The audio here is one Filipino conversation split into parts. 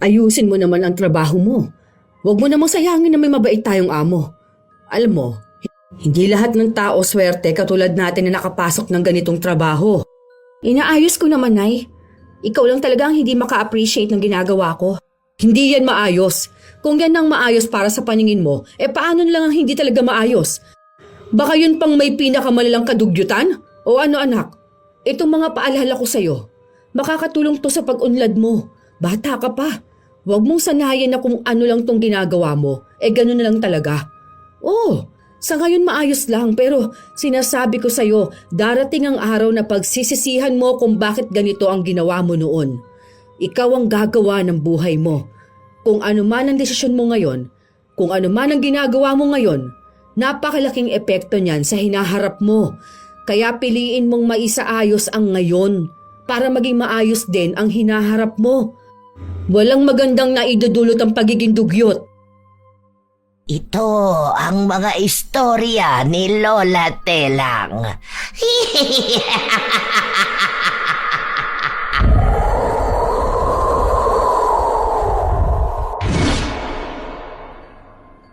Ayusin mo naman ang trabaho mo. Huwag mo namang sayangin na may mabait tayong amo. Alam mo, hindi lahat ng tao swerte katulad natin na nakapasok ng ganitong trabaho. Inaayos ko naman, Nay. Ikaw lang talaga ang hindi maka-appreciate ng ginagawa ko. Hindi yan maayos. Kung yan ang maayos para sa paningin mo, paano lang ang hindi talaga maayos? Baka yun pang may pinakamalalang kadugyutan? O ano anak? Itong mga paalala ko sa'yo, makakatulong to sa pag-unlad mo. Bata ka pa. Huwag mong sanayan na kung ano lang tong ginagawa mo, ganun na lang talaga. Sa ngayon maayos lang pero sinasabi ko sa'yo, darating ang araw na pagsisisihan mo kung bakit ganito ang ginawa mo noon. Ikaw ang gagawa ng buhay mo. Kung ano man ang desisyon mo ngayon, kung ano man ang ginagawa mo ngayon, napakalaking epekto niyan sa hinaharap mo. Kaya piliin mong maisaayos ang ngayon para maging maayos din ang hinaharap mo. Walang magandang naidudulot ang pagiging dugyot. Ito ang mga istorya ni Lola Telang.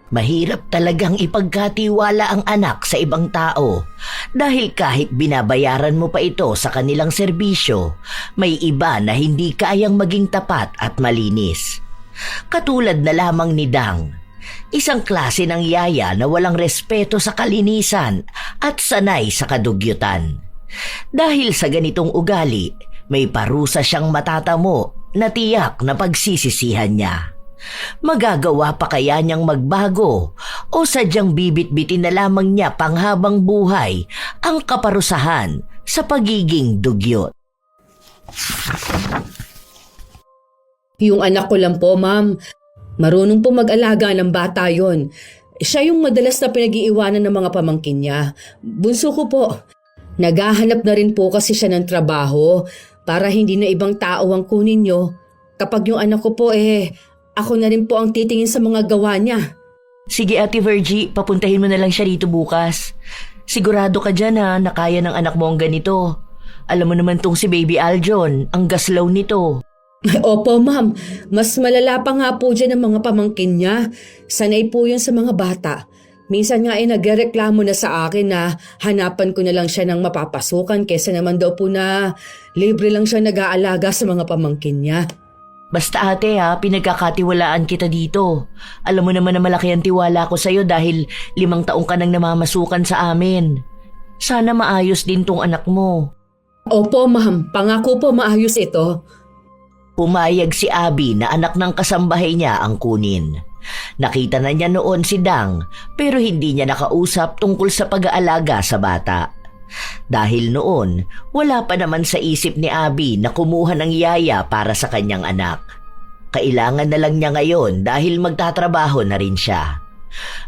Mahirap talagang ipagkatiwala ang anak sa ibang tao dahil kahit binabayaran mo pa ito sa kanilang serbisyo, may iba na hindi kayang maging tapat at malinis. Katulad na lamang ni Dang, isang klase ng yaya na walang respeto sa kalinisan at sanay sa kadugyutan. Dahil sa ganitong ugali, may parusa siyang matatamo na tiyak na pagsisisihan niya. Magagawa pa kaya niyang magbago o sadyang bibit-bitin na lamang niya panghabang buhay ang kaparusahan sa pagiging dugyot? Yung anak ko lang po, ma'am. Marunong po mag-alaga ng bata yon. Siya yung madalas na pinag-iiwanan ng mga pamangkin niya. Bunso ko po. Naghahanap na rin po kasi siya ng trabaho para hindi na ibang tao ang kunin niyo. Kapag yung anak ko po ako na rin po ang titingin sa mga gawa niya. Sige Ate Virgie, papuntahin mo na lang siya dito bukas. Sigurado ka dyan na kaya ng anak mo ang ganito. Alam mo naman tong si Baby Aljon, ang gaslaw nito. Opo ma'am, mas malala pa nga po dyan ang mga pamangkin niya. Sanay po yun sa mga bata. Minsan nga nagreklamo na sa akin na hanapan ko na lang siya ng mapapasukan kesa naman daw po na libre lang siya nag-aalaga sa mga pamangkin niya. Basta ate pinagkakatiwalaan kita dito. Alam mo naman na malaki ang tiwala ko sa'yo dahil 5 taong ka nang namamasukan sa amin. Sana maayos din tong anak mo. Opo ma'am, pangako po maayos ito. Pumayag si Abby na anak ng kasambahay niya ang kunin. Nakita na niya noon si Dang pero hindi niya nakausap tungkol sa pag-aalaga sa bata. Dahil noon, wala pa naman sa isip ni Abby na kumuha ng yaya para sa kanyang anak. Kailangan na lang niya ngayon dahil magtatrabaho na rin siya.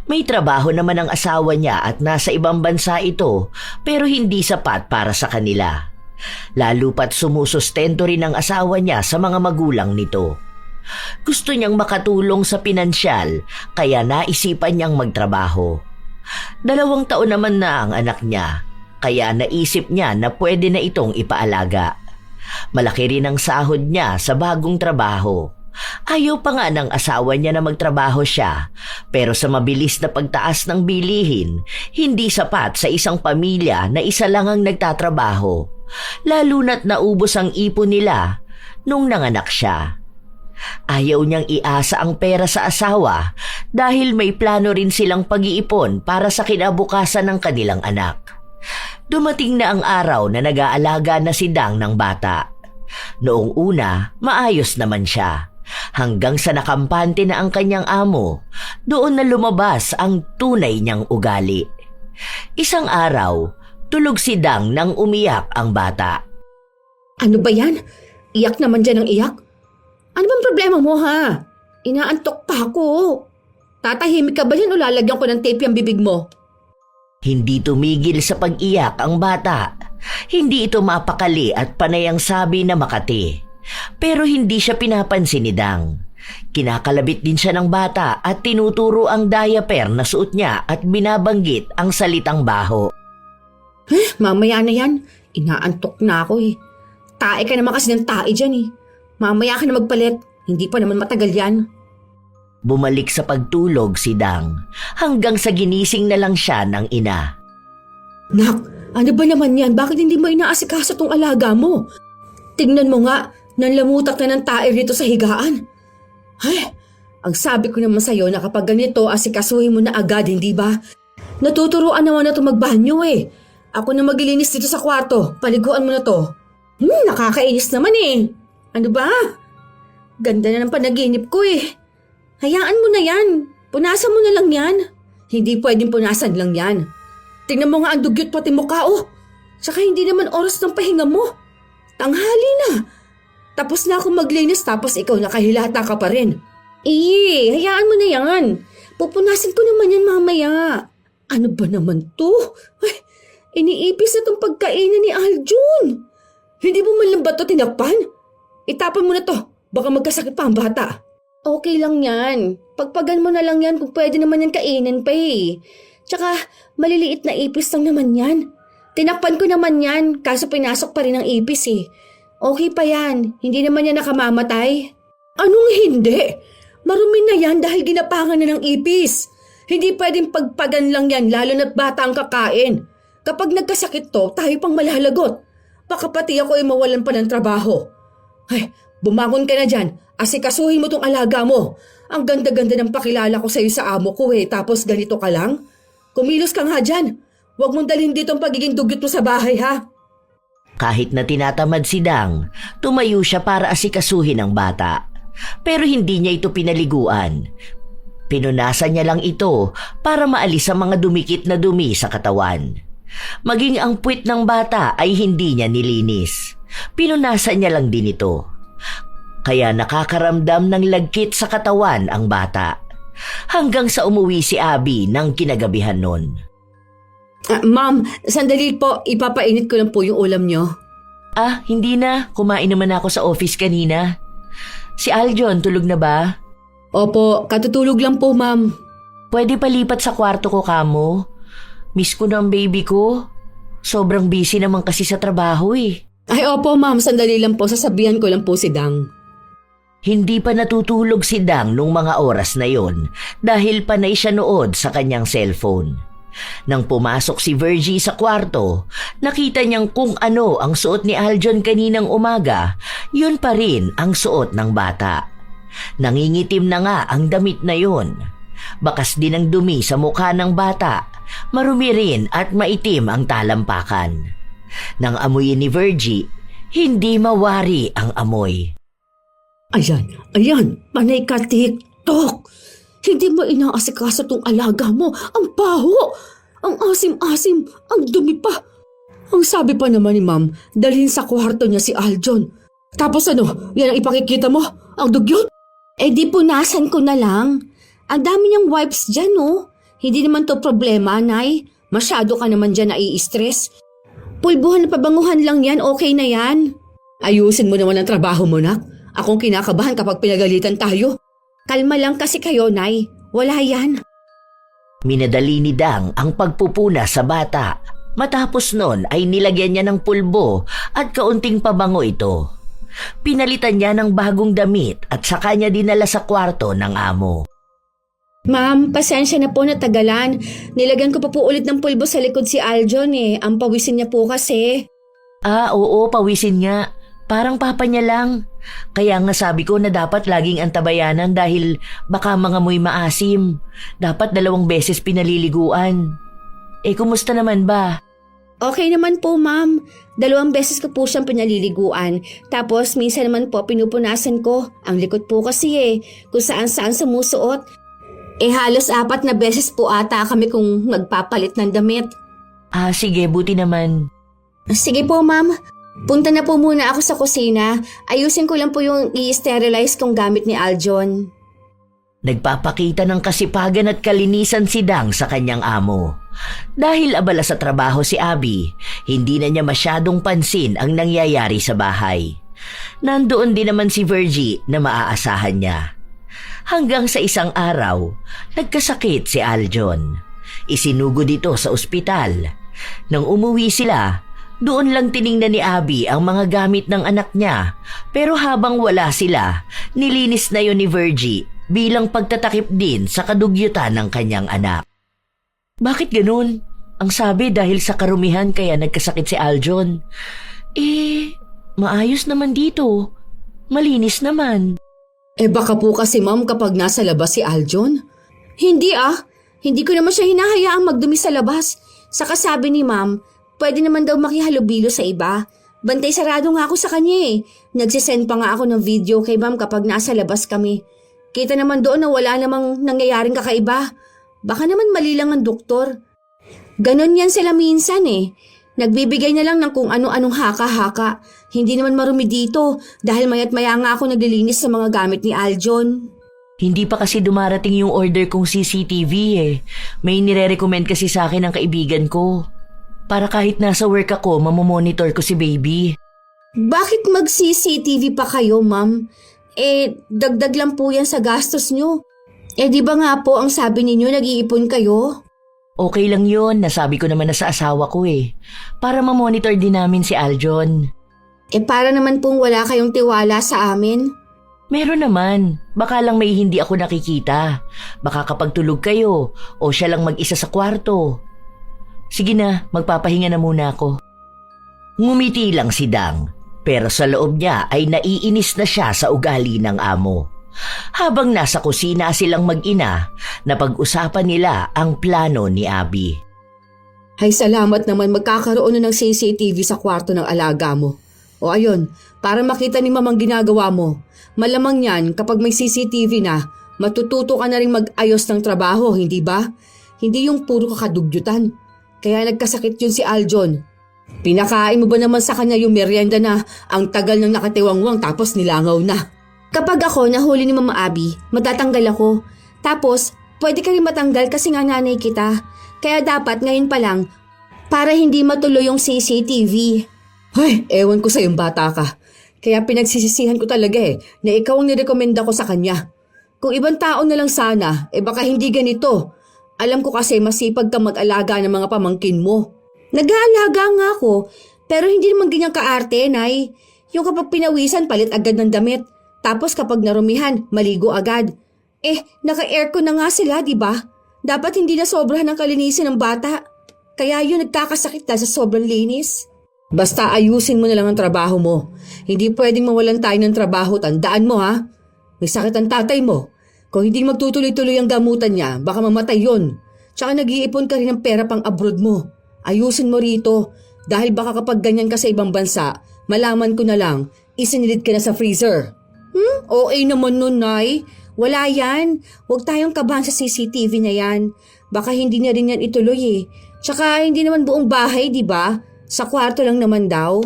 May trabaho naman ang asawa niya at nasa ibang bansa ito pero hindi sapat para sa kanila. Lalo pat sumusustento rin ang asawa niya sa mga magulang nito. Gusto niyang makatulong sa pinansyal kaya naisipan niyang magtrabaho. 2 taon naman na ang anak niya. Kaya naisip niya na pwede na itong ipaalaga. Malaki rin ang sahod niya sa bagong trabaho. Ayaw pa nga ng asawa niya na magtrabaho siya, pero sa mabilis na pagtaas ng bilihin, hindi sapat sa isang pamilya na isa lang ang nagtatrabaho, lalo na't naubos ang ipon nila nung nanganak siya. Ayaw niyang iasa ang pera sa asawa dahil may plano rin silang pag-iipon para sa kinabukasan ng kanilang anak. Dumating na ang araw na nag-aalaga na si Dang ng bata. Noong una, maayos naman siya. Hanggang sa nakampante na ang kanyang amo, doon na lumabas ang tunay niyang ugali. Isang araw, tulog si Dang nang umiyak ang bata. Ano ba yan? Iyak naman dyan ng iyak? Ano bang problema mo ha? Inaantok pa ako. Tatahimik ka ba yan o lalagyan ko ng tape yung bibig mo? Hindi tumigil sa pag-iyak ang bata. Hindi ito mapakali at panay ang sabi na Makati. Pero hindi siya pinapansin ni Dang. Kinakalabit din siya ng bata at tinuturo ang diaper na suot niya at binabanggit ang salitang baho. Mamaya na yan. Inaantok na ako Tae ka naman kasi ng tae dyan Mamaya ka na magpalit. Hindi pa naman matagal yan. Bumalik sa pagtulog si Dang hanggang sa ginising na lang siya ng ina. Nak, ano ba naman yan? Bakit hindi mo inaasikaso tong alaga mo? Tingnan mo nga, nanlamutak na ng tae rito sa higaan. Ay, ang sabi ko naman sa'yo na kapag ganito, asikasuhin mo na agad, hindi ba? Natuturuan naman na ito magbanyo eh. Ako na maglilinis dito sa kwarto. Paliguan mo na to. Nakakainis naman eh. Ano ba? Ganda na ng panaginip ko eh. Hayaan mo na yan. Punasan mo na lang yan. Hindi pwedeng punasan lang yan. Tingnan mo nga ang dugyot pati mukha oh. Tsaka hindi naman oras ng pahinga mo. Tanghali na. Tapos na akong maglinis tapos ikaw nakahilata ka pa rin. Hayaan mo na yan. Pupunasan ko naman yan mamaya. Ano ba naman to? Ay, iniipis na tong pagkainan ni Aljun. Hindi mo man lang ba to tinakpan? Itapon mo na to. Baka magkasakit pa ang bata. Okay lang yan. Pagpagan mo na lang yan kung pwede naman yan kainin pa eh. Tsaka maliliit na ipis lang naman yan. Tinakpan ko naman yan kaso pinasok pa rin ang ipis eh. Okay pa yan. Hindi naman yan nakamamatay. Anong hindi? Marumi na yan dahil ginapangan na ng ipis. Hindi pwedeng pagpagan lang yan lalo na't bata ang kakain. Kapag nagkasakit to, tayo pang malalagot. Baka pati ako ay mawalan pa ng trabaho. Ay, bumangon ka na dyan. Asikasuhin mo tong alaga mo. Ang ganda-ganda ng pakilala ko sa'yo sa amo ko eh. Tapos ganito ka lang? Kumilos ka nga dyan. Huwag mong dalhin dito ang pagiging dugyot mo sa bahay ha. Kahit na tinatamad si Dang, tumayo siya para asikasuhin ang bata. Pero hindi niya ito pinaliguan. Pinunasan niya lang ito para maalis ang mga dumikit na dumi sa katawan. Maging ang puwit ng bata ay hindi niya nilinis. Pinunasan niya lang din ito. Kaya nakakaramdam ng lagkit sa katawan ang bata. Hanggang sa umuwi si Abby ng kinagabihan nun. Ma'am, sandali po. Ipapainit ko lang po yung ulam nyo. Hindi na. Kumain naman ako sa office kanina. Si Aljon, tulog na ba? Opo, katutulog lang po ma'am. Pwede palipat sa kwarto ko kamo. Miss ko na ang baby ko. Sobrang busy naman kasi sa trabaho eh. Ay opo ma'am, sandali lang po. Sasabihan ko lang po si Dang. Hindi pa natutulog si Dang nung mga oras na yon dahil panay siya nood sa kanyang cellphone. Nang pumasok si Virgie sa kwarto, nakita niyang kung ano ang suot ni Aljon kaninang umaga, yun pa rin ang suot ng bata. Nangingitim na nga ang damit na yon. Bakas din ang dumi sa mukha ng bata, marumi rin at maitim ang talampakan. Nang amuyin ni Virgie, hindi mawari ang amoy. Ayan, panay ka TikTok. Hindi mo inaasikaso tong alaga mo. Ang baho, ang asim-asim, ang dumi pa. Ang sabi pa naman ni ma'am, dalhin sa kwarto niya si Aljon. Tapos ano, yan ang ipakikita mo? Ang dugyot? Di punasan ko na lang. Ang dami niyang wipes dyan oh. Hindi naman to problema, Nay. Masyado ka naman dyan nai-stress. Pulbuhan na pabanguhan lang yan, okay na yan. Ayusin mo naman ang trabaho mo, nak. Akong kinakabahan kapag pinagalitan tayo. Kalma lang kasi kayo, Nay. Wala yan. Minadali ni Dang ang pagpupuna sa bata. Matapos nun ay nilagyan niya ng pulbo at kaunting pabango ito. Pinalitan niya ng bagong damit at saka niya dinala sa kwarto ng amo. Ma'am, pasensya na po na tagalan. Nilagyan ko pa po ulit ng pulbo sa likod si Aljon eh. Ang pawisin niya po kasi. Oo, pawisin nga. Parang papa niya lang. Kaya nga sabi ko na dapat laging antabayanan dahil baka mangamoy maasim. Dapat 2 beses pinaliliguan. Kumusta naman ba? Okay naman po, ma'am. 2 beses ko po siyang pinaliliguan. Tapos minsan naman po pinupunasan ko. Ang likod po kasi kung saan-saan sumusuot. Halos 4 na beses po ata kami kung magpapalit ng damit. Sige, buti naman. Sige po, ma'am. Punta na po muna ako sa kusina. Ayusin ko lang po yung i-sterilize kong gamit ni Aljon. Nagpapakita ng kasipagan at kalinisan si Dang sa kanyang amo. Dahil abala sa trabaho si Abby, hindi na niya masyadong pansin ang nangyayari sa bahay. Nandoon din naman si Virgie na maaasahan niya. Hanggang sa isang araw, nagkasakit si Aljon. Isinugod ito sa ospital. Nang umuwi sila, Doon lang tiningnan ni Abby ang mga gamit ng anak niya, pero habang wala sila, nilinis na yon ni Virgie bilang pagtatakip din sa kadugyutan ng kanyang anak. Bakit ganun? Ang sabi dahil sa karumihan kaya nagkasakit si Aljon. Maayos naman dito. Malinis naman. Baka po kasi ma'am kapag nasa labas si Aljon. Hindi hindi ko naman siya hinahayaang magdumi sa labas. Saka sabi ni ma'am, pwede naman daw makihalubilo sa iba. Bantay sarado nga ako sa kanya Nagsisend pa nga ako ng video kay ma'am kapag nasa labas kami. Kita naman doon na wala namang nangyayaring kakaiba. Baka naman mali lang ang doktor. Ganon yan sila minsan Nagbibigay na lang ng kung ano-anong haka-haka. Hindi naman marumi dito dahil mayat maya nga ako naglilinis sa mga gamit ni Aljon. Hindi pa kasi dumarating yung order kong CCTV May nire-recommend kasi sa akin ng kaibigan ko. Para kahit nasa work ako, mamomonitor ko si baby. Bakit mag-CCTV pa kayo, ma'am? Dagdag lang po yan sa gastos nyo. Di ba nga po ang sabi ninyo nag-iipon kayo? Okay lang yun, nasabi ko naman na sa asawa ko Para mamonitor din namin si Aljon. Para naman pong wala kayong tiwala sa amin. Meron naman, baka lang may hindi ako nakikita. Baka kapag tulog kayo o siya lang mag-isa sa kwarto. Sige na, magpapahinga na muna ako. Ngumiti lang si Dang, pero sa loob niya ay naiinis na siya sa ugali ng amo. Habang nasa kusina silang mag-ina, napag-usapan nila ang plano ni Abby. Ay salamat naman magkakaroon na ng CCTV sa kwarto ng alaga mo. O ayun, para makita ni mamang ginagawa mo. Malamang yan kapag may CCTV na, matututo ka na rin mag-ayos ng trabaho, hindi ba? Hindi yung puro kakadugyutan. Kaya nagkasakit yun si Aljon. Pinakain mo ba naman sa kanya yung merienda na ang tagal ng nakatiwangwang tapos nilangaw na? Kapag ako nahuli ni Mama Abby, matatanggal ako. Tapos, pwede ka rin matanggal kasi nga nanay kita. Kaya dapat ngayon pa lang, para hindi matuloy yung CCTV. Ay, ewan ko sa yung bata ka. Kaya pinagsisisihan ko talaga na ikaw ang nirekomenda ko sa kanya. Kung ibang tao na lang sana, baka hindi ganito. Alam ko kasi masipag ka mag-alaga ng mga pamangkin mo. Nag-aalaga nga ako, pero hindi naman ganyan kaarte, Nay. Yung kapag pinawisan, palit agad ng damit. Tapos kapag narumihan, maligo agad. Naka-aircon na nga sila, di ba? Dapat hindi na sobrahan ng kalinisin ng bata. Kaya yun nagkakasakit dahil sa sobrang linis. Basta ayusin mo na lang ang trabaho mo. Hindi pwedeng mawalan tayo ng trabaho, tandaan mo ha. May sakit ang tatay mo. Kung hindi magtutuloy-tuloy ang gamutan niya, baka mamatay yun. Tsaka nag-iipon ka rin ng pera pang abroad mo. Ayusin mo rito. Dahil baka kapag ganyan ka sa ibang bansa, malaman ko na lang, isinilid ka na sa freezer. Okay naman nun, Nay. Wala yan. Huwag tayong kabahan sa CCTV na yan. Baka hindi na rin yan ituloy Tsaka hindi naman buong bahay, di ba? Sa kwarto lang naman daw.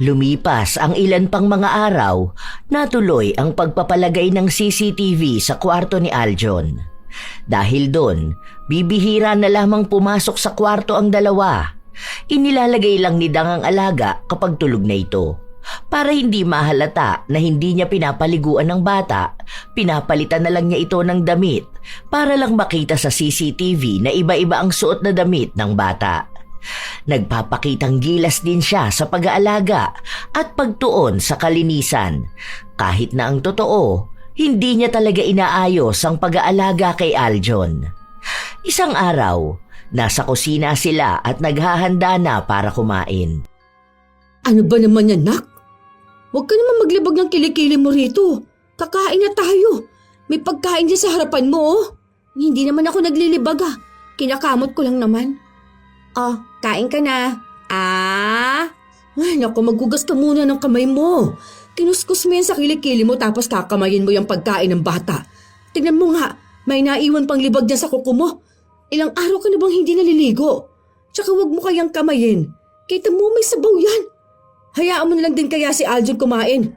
Lumipas ang ilan pang mga araw, natuloy ang pagpapalagay ng CCTV sa kwarto ni Aljon. Dahil doon, bibihira na lamang pumasok sa kwarto ang dalawa. Inilalagay lang ni Dang ang alaga kapag tulog na ito. Para hindi mahalata na hindi niya pinapaliguan ng bata, pinapalitan na lang niya ito ng damit para lang makita sa CCTV na iba-iba ang suot na damit ng bata. Nagpapakitang gilas din siya sa pag-aalaga at pagtuon sa kalinisan. Kahit na ang totoo, hindi niya talaga inaayos ang pag-aalaga kay Aljon. Isang araw, nasa kusina sila at naghahanda na para kumain. Ano ba naman yan, Nak? Huwag ka naman maglibag ng kilikili mo rito. Kakain na tayo. May pagkain din sa harapan mo Hindi naman ako naglilibag Kinakamot ko lang naman. Kain ka na. Ay, naku, maghugas ka muna ng kamay mo. Kinuskus mo yan sa kilikili mo tapos kakamayin mo yung pagkain ng bata. Tignan mo nga, may naiwan pang libag dyan sa kuko mo. Ilang araw ka na bang hindi naliligo? Tsaka huwag mo kayang kamayin. Kita mo may sabaw yan. Hayaan mo na lang din kaya si Aljon kumain.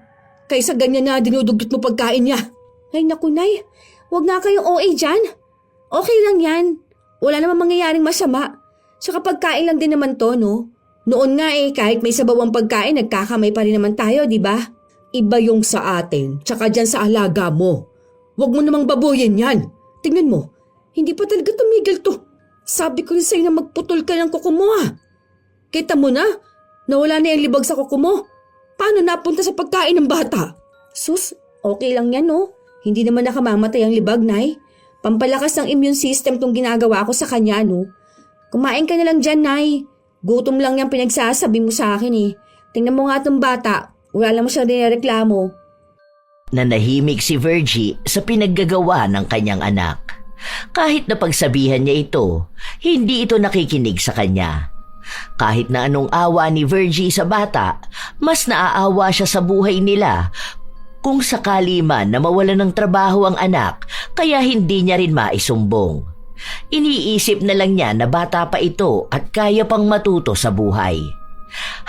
Kaysa ganyan na dinudugot mo pagkain niya. Ay naku, Nay, huwag nga kayong OA dyan. Okay lang yan. Wala namang mangyayaring masama. Tsaka pagkain lang din naman to, no? Noon nga kahit may sabaw ang pagkain, nagkakamay pa rin naman tayo, di ba? Iba yung sa atin, tsaka dyan sa alaga mo. Huwag mo namang babuyin yan. Tingnan mo, hindi pa talaga tumigil to. Sabi ko rin sa'yo na magputol ka ng kuko mo Kita mo na, nawala na yung libag sa kuko mo. Paano napunta sa pagkain ng bata? Sus, okay lang yan no. Hindi naman nakamamatay ang libag, Nay. Pampalakas ng immune system tong ginagawa ko sa kanya, no. Kumain ka na lang dyan, Nay. Gutom lang yung pinagsasabi mo sa akin eh. Tingnan mo nga tong bata. Wala lang mo siya nireklamo. Nanahimik si Virgie sa pinaggagawa ng kanyang anak. Kahit na pagsabihan niya ito, hindi ito nakikinig sa kanya. Kahit na anong awa ni Virgie sa bata, mas naaawa siya sa buhay nila kung sakali man na mawala ng trabaho ang anak, kaya hindi niya rin maisumbong. Iniisip na lang niya na bata pa ito at kaya pang matuto sa buhay.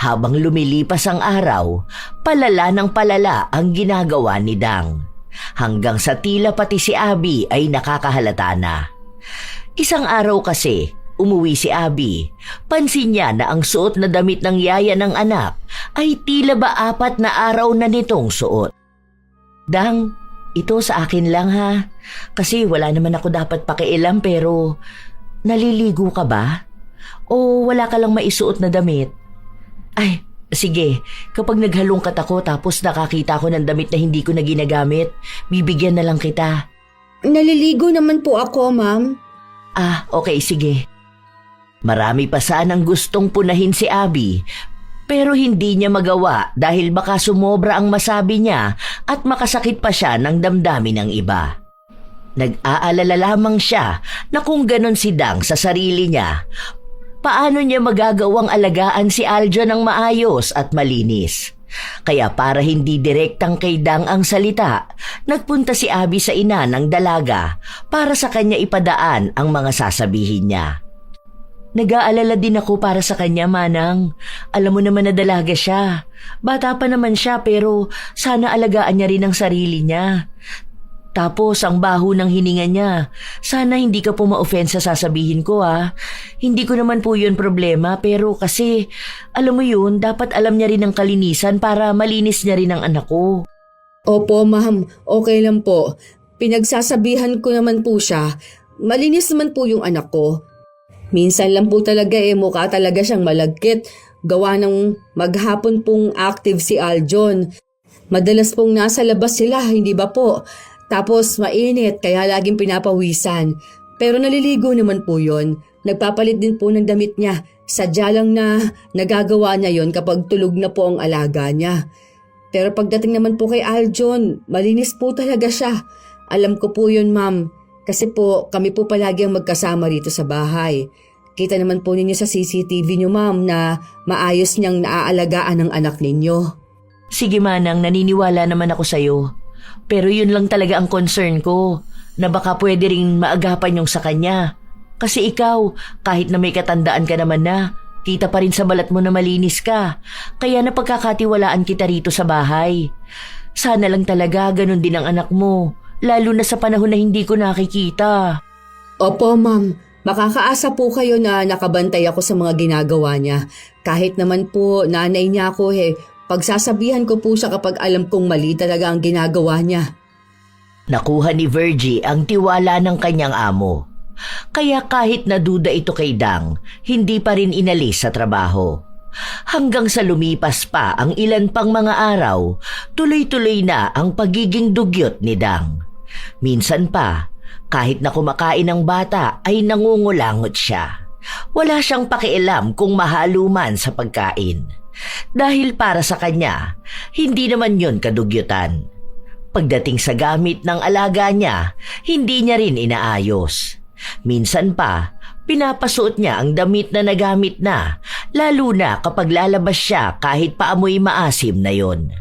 Habang lumilipas ang araw, palala ng palala ang ginagawa ni Dang. Hanggang sa tila pati si Abby ay nakakahalata na. Isang araw kasi, umuwi si Abby. Pansin niya na ang suot na damit ng yaya ng anak ay tila ba 4 na araw na nitong suot. Dang, ito sa akin lang ha. Kasi wala naman ako dapat pakialam pero naliligo ka ba? O wala ka lang maisuot na damit? Ay, sige. Kapag naghalongkat ako tapos nakakita ko ng damit na hindi ko na ginagamit, bibigyan na lang kita. Naliligo naman po ako, Ma'am. Ah, okay, sige. Marami pa sanang gustong punahin si Abby, pero hindi niya magawa dahil baka sumobra ang masabi niya at makasakit pa siya ng damdamin ng iba. Nag-aalala lamang siya na kung ganon si Dang sa sarili niya, paano niya magagawang alagaan si Aljon ng maayos at malinis? Kaya para hindi direktang kay Dang ang salita, nagpunta si Abby sa ina ng dalaga para sa kanya ipadaan ang mga sasabihin niya. Nag-aalala din ako para sa kanya, Manang. Alam mo naman na dalaga siya. Bata pa naman siya pero sana alagaan niya rin ang sarili niya. Tapos ang baho ng hininga niya. Sana hindi ka po ma-offend sa sasabihin ko ha. Hindi ko naman po yun problema pero kasi alam mo yun, dapat alam niya rin ang kalinisan para malinis niya rin ang anak ko. Opo, Ma'am. Okay lang po. Pinagsasabihan ko naman po siya. Malinis naman po yung anak ko. Minsan lang po talaga mukha talaga siyang malagkit. Gawa ng maghapon pong active si Aljon. Madalas pong nasa labas sila, hindi ba po? Tapos mainit kaya laging pinapawisan. Pero naliligo naman po yon. Nagpapalit din po ng damit niya. Sadya lang na nagagawa niya yon kapag tulog na po ang alaga niya. Pero pagdating naman po kay Aljon, malinis po talaga siya. Alam ko po yun, Ma'am. Kasi po kami po palagi ang magkasama rito sa bahay. Kita naman po ninyo sa CCTV niyo, Ma'am, na maayos niyang naaalagaan ang anak ninyo. Sige Manang, naniniwala naman ako sa'yo. Pero yun lang talaga ang concern ko, na baka pwede ring maagapan yung sa kanya. Kasi ikaw, kahit na may katandaan ka naman na, kita pa rin sa balat mo na malinis ka. Kaya napagkakatiwalaan kita rito sa bahay. Sana lang talaga ganun din ang anak mo, lalo na sa panahon na hindi ko nakikita. Opo, Ma'am. Makakaasa po kayo na nakabantay ako sa mga ginagawa niya. Kahit naman po nanay niya ako pagsasabihan ko po siya kapag alam kong mali talaga ang ginagawa niya. Nakuha ni Virgie ang tiwala ng kanyang amo. Kaya kahit naduda ito kay Dang, hindi pa rin inalis sa trabaho. Hanggang sa lumipas pa ang ilan pang mga araw, tuloy-tuloy na ang pagiging dugyot ni Dang. Minsan pa, kahit na kumakain ng bata ay nangungulangot siya. Wala siyang pakialam kung mahalo man sa pagkain. Dahil para sa kanya, hindi naman yun kadugyutan. Pagdating sa gamit ng alaga niya, hindi niya rin inaayos. Minsan pa, pinapasuot niya ang damit na nagamit na, lalo na kapag lalabas siya kahit paamoy maasim na yon.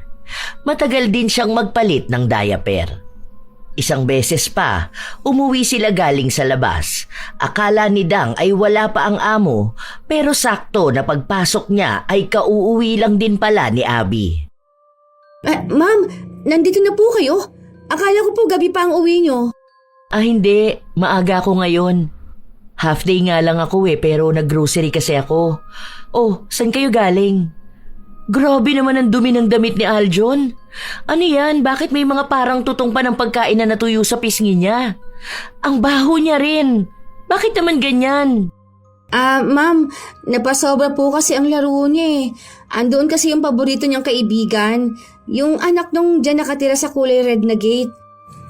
Matagal din siyang magpalit ng diaper. Isang beses pa, umuwi sila galing sa labas. Akala ni Dang ay wala pa ang amo, pero sakto na pagpasok niya ay kauuwi lang din pala ni Abby. Ma'am, nandito na po kayo? Akala ko po gabi pa ang uwi niyo. Ah hindi, maaga ako ngayon. Half day nga lang ako pero nag-grocery kasi ako. Oh, saan kayo galing? Grabe naman ang dumi ng damit ni Aljon. Ano yan? Bakit may mga parang tutong pa ng pagkain na natuyo sa pisngi niya? Ang baho niya rin. Bakit naman ganyan? Ma'am, napasobra po kasi ang laro niya eh. Andoon kasi yung paborito niyang kaibigan. Yung anak nung dyan nakatira sa kulay red na gate.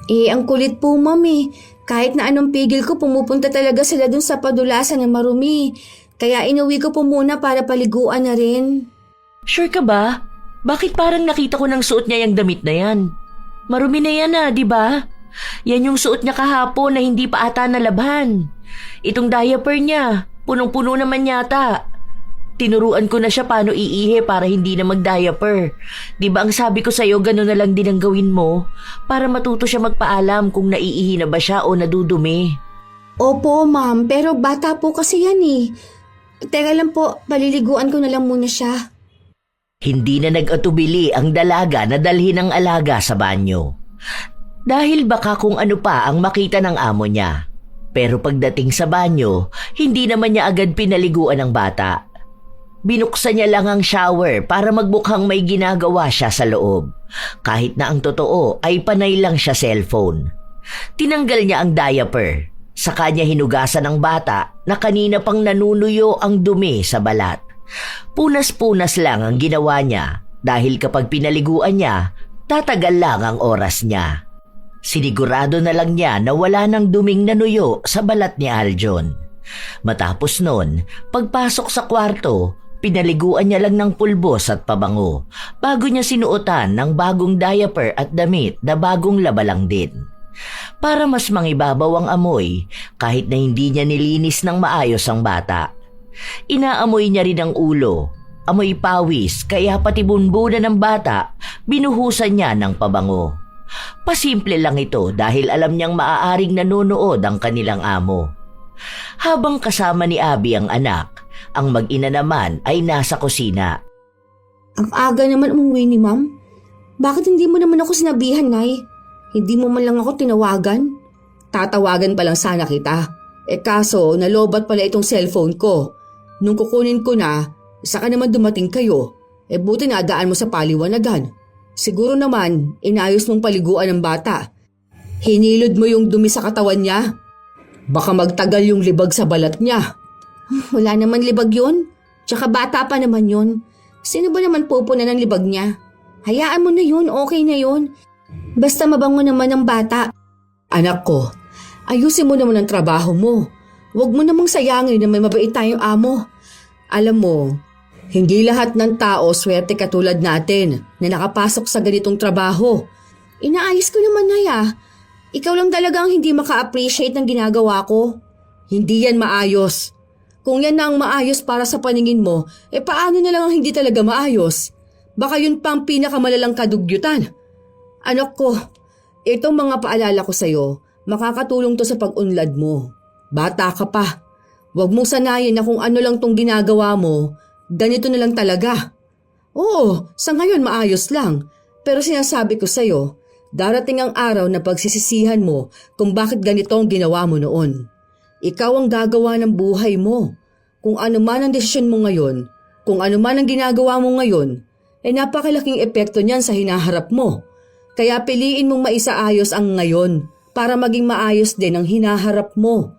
Ang kulit po ma'am eh. Kahit na anong pigil ko, pumupunta talaga sila dun sa padulasan ng marumi. Kaya inuwi ko po muna para paliguan na rin. Sure ka ba? Bakit parang nakita ko ng suot niya yung damit na yan? Marumi na yan di ba? Yan yung suot niya kahapon na hindi pa ata nalabhan. Itong diaper niya, punong-puno naman yata. Tinuruan ko na siya paano iihi para hindi na mag-diaper. Di ba ang sabi ko sa'yo, gano'n na lang din ang gawin mo para matuto siya magpaalam kung naiihi na ba siya o nadudumi. Opo ma'am, pero bata po kasi yan eh. Teka lang po, paliliguan ko na lang muna siya. Hindi na nag-atubili ang dalaga na dalhin ang alaga sa banyo. Dahil baka kung ano pa ang makita ng amo niya. Pero pagdating sa banyo, hindi naman niya agad pinaliguan ang bata. Binuksan niya lang ang shower para magmukhang may ginagawa siya sa loob. Kahit na ang totoo ay panay lang siya cellphone. Tinanggal niya ang diaper. Saka niya hinugasan ng bata na kanina pang nanunuyo ang dumi sa balat. Punas-punas lang ang ginawa niya dahil kapag pinaliguan niya, tatagal lang ang oras niya. Sinigurado na lang niya na wala nang duming nanuyo sa balat ni Aljon. Matapos nun, pagpasok sa kwarto, pinaliguan niya lang ng pulbos at pabango bago niya sinuotan ng bagong diaper at damit na bagong laba lang din. Para mas mangibabaw ang amoy kahit na hindi niya nilinis ng maayos ang bata. Inaamoy niya rin ang ulo, amoy pawis kaya pati bunbunan ng bata binuhusan niya ng pabango. Pasimple lang ito dahil alam niyang maaaring nanonood ang kanilang amo. Habang kasama ni Abby ang anak, ang mag-ina naman ay nasa kusina. Ang aga naman umuwi ni ma'am. Bakit hindi mo naman ako sinabihan, Nay? Hindi mo man lang ako tinawagan? Tatawagan pa lang sana kita. Kaso nalobat pala itong cellphone ko. Nung kukunin ko na, saka naman dumating kayo. Buti nadaan mo sa paliwanagan. Siguro naman, inayos mong paliguan ng bata. Hinilod mo yung dumi sa katawan niya. Baka magtagal yung libag sa balat niya. Wala naman libag yun. Tsaka bata pa naman yun. Sino ba naman pupuna ng libag niya? Hayaan mo na yun, okay na yun. Basta mabango naman ang bata. Anak ko, ayusin mo naman ang trabaho mo. Huwag mo namang sayangin na may mabait tayong amo. Alam mo, hindi lahat ng tao swerte katulad natin na nakapasok sa ganitong trabaho. Inaayos ko naman na ya. Ikaw lang talagang hindi maka-appreciate ng ginagawa ko. Hindi yan maayos. Kung yan na ang maayos para sa paningin mo, paano na lang ang hindi talaga maayos? Baka yun pa ang pinakamalalang kadugyutan. Anak ko, itong mga paalala ko sa'yo, makakatulong to sa pag-unlad mo. Bata ka pa. Huwag mong sanayin na kung ano lang tong ginagawa mo, ganito na lang talaga. Oo, sa ngayon maayos lang. Pero sinasabi ko sa'yo, darating ang araw na pagsisisihan mo kung bakit ganito ang ginawa mo noon. Ikaw ang gagawa ng buhay mo. Kung ano man ang desisyon mo ngayon, kung ano man ang ginagawa mo ngayon, napakalaking epekto niyan sa hinaharap mo. Kaya piliin mong maisaayos ang ngayon para maging maayos din ang hinaharap mo.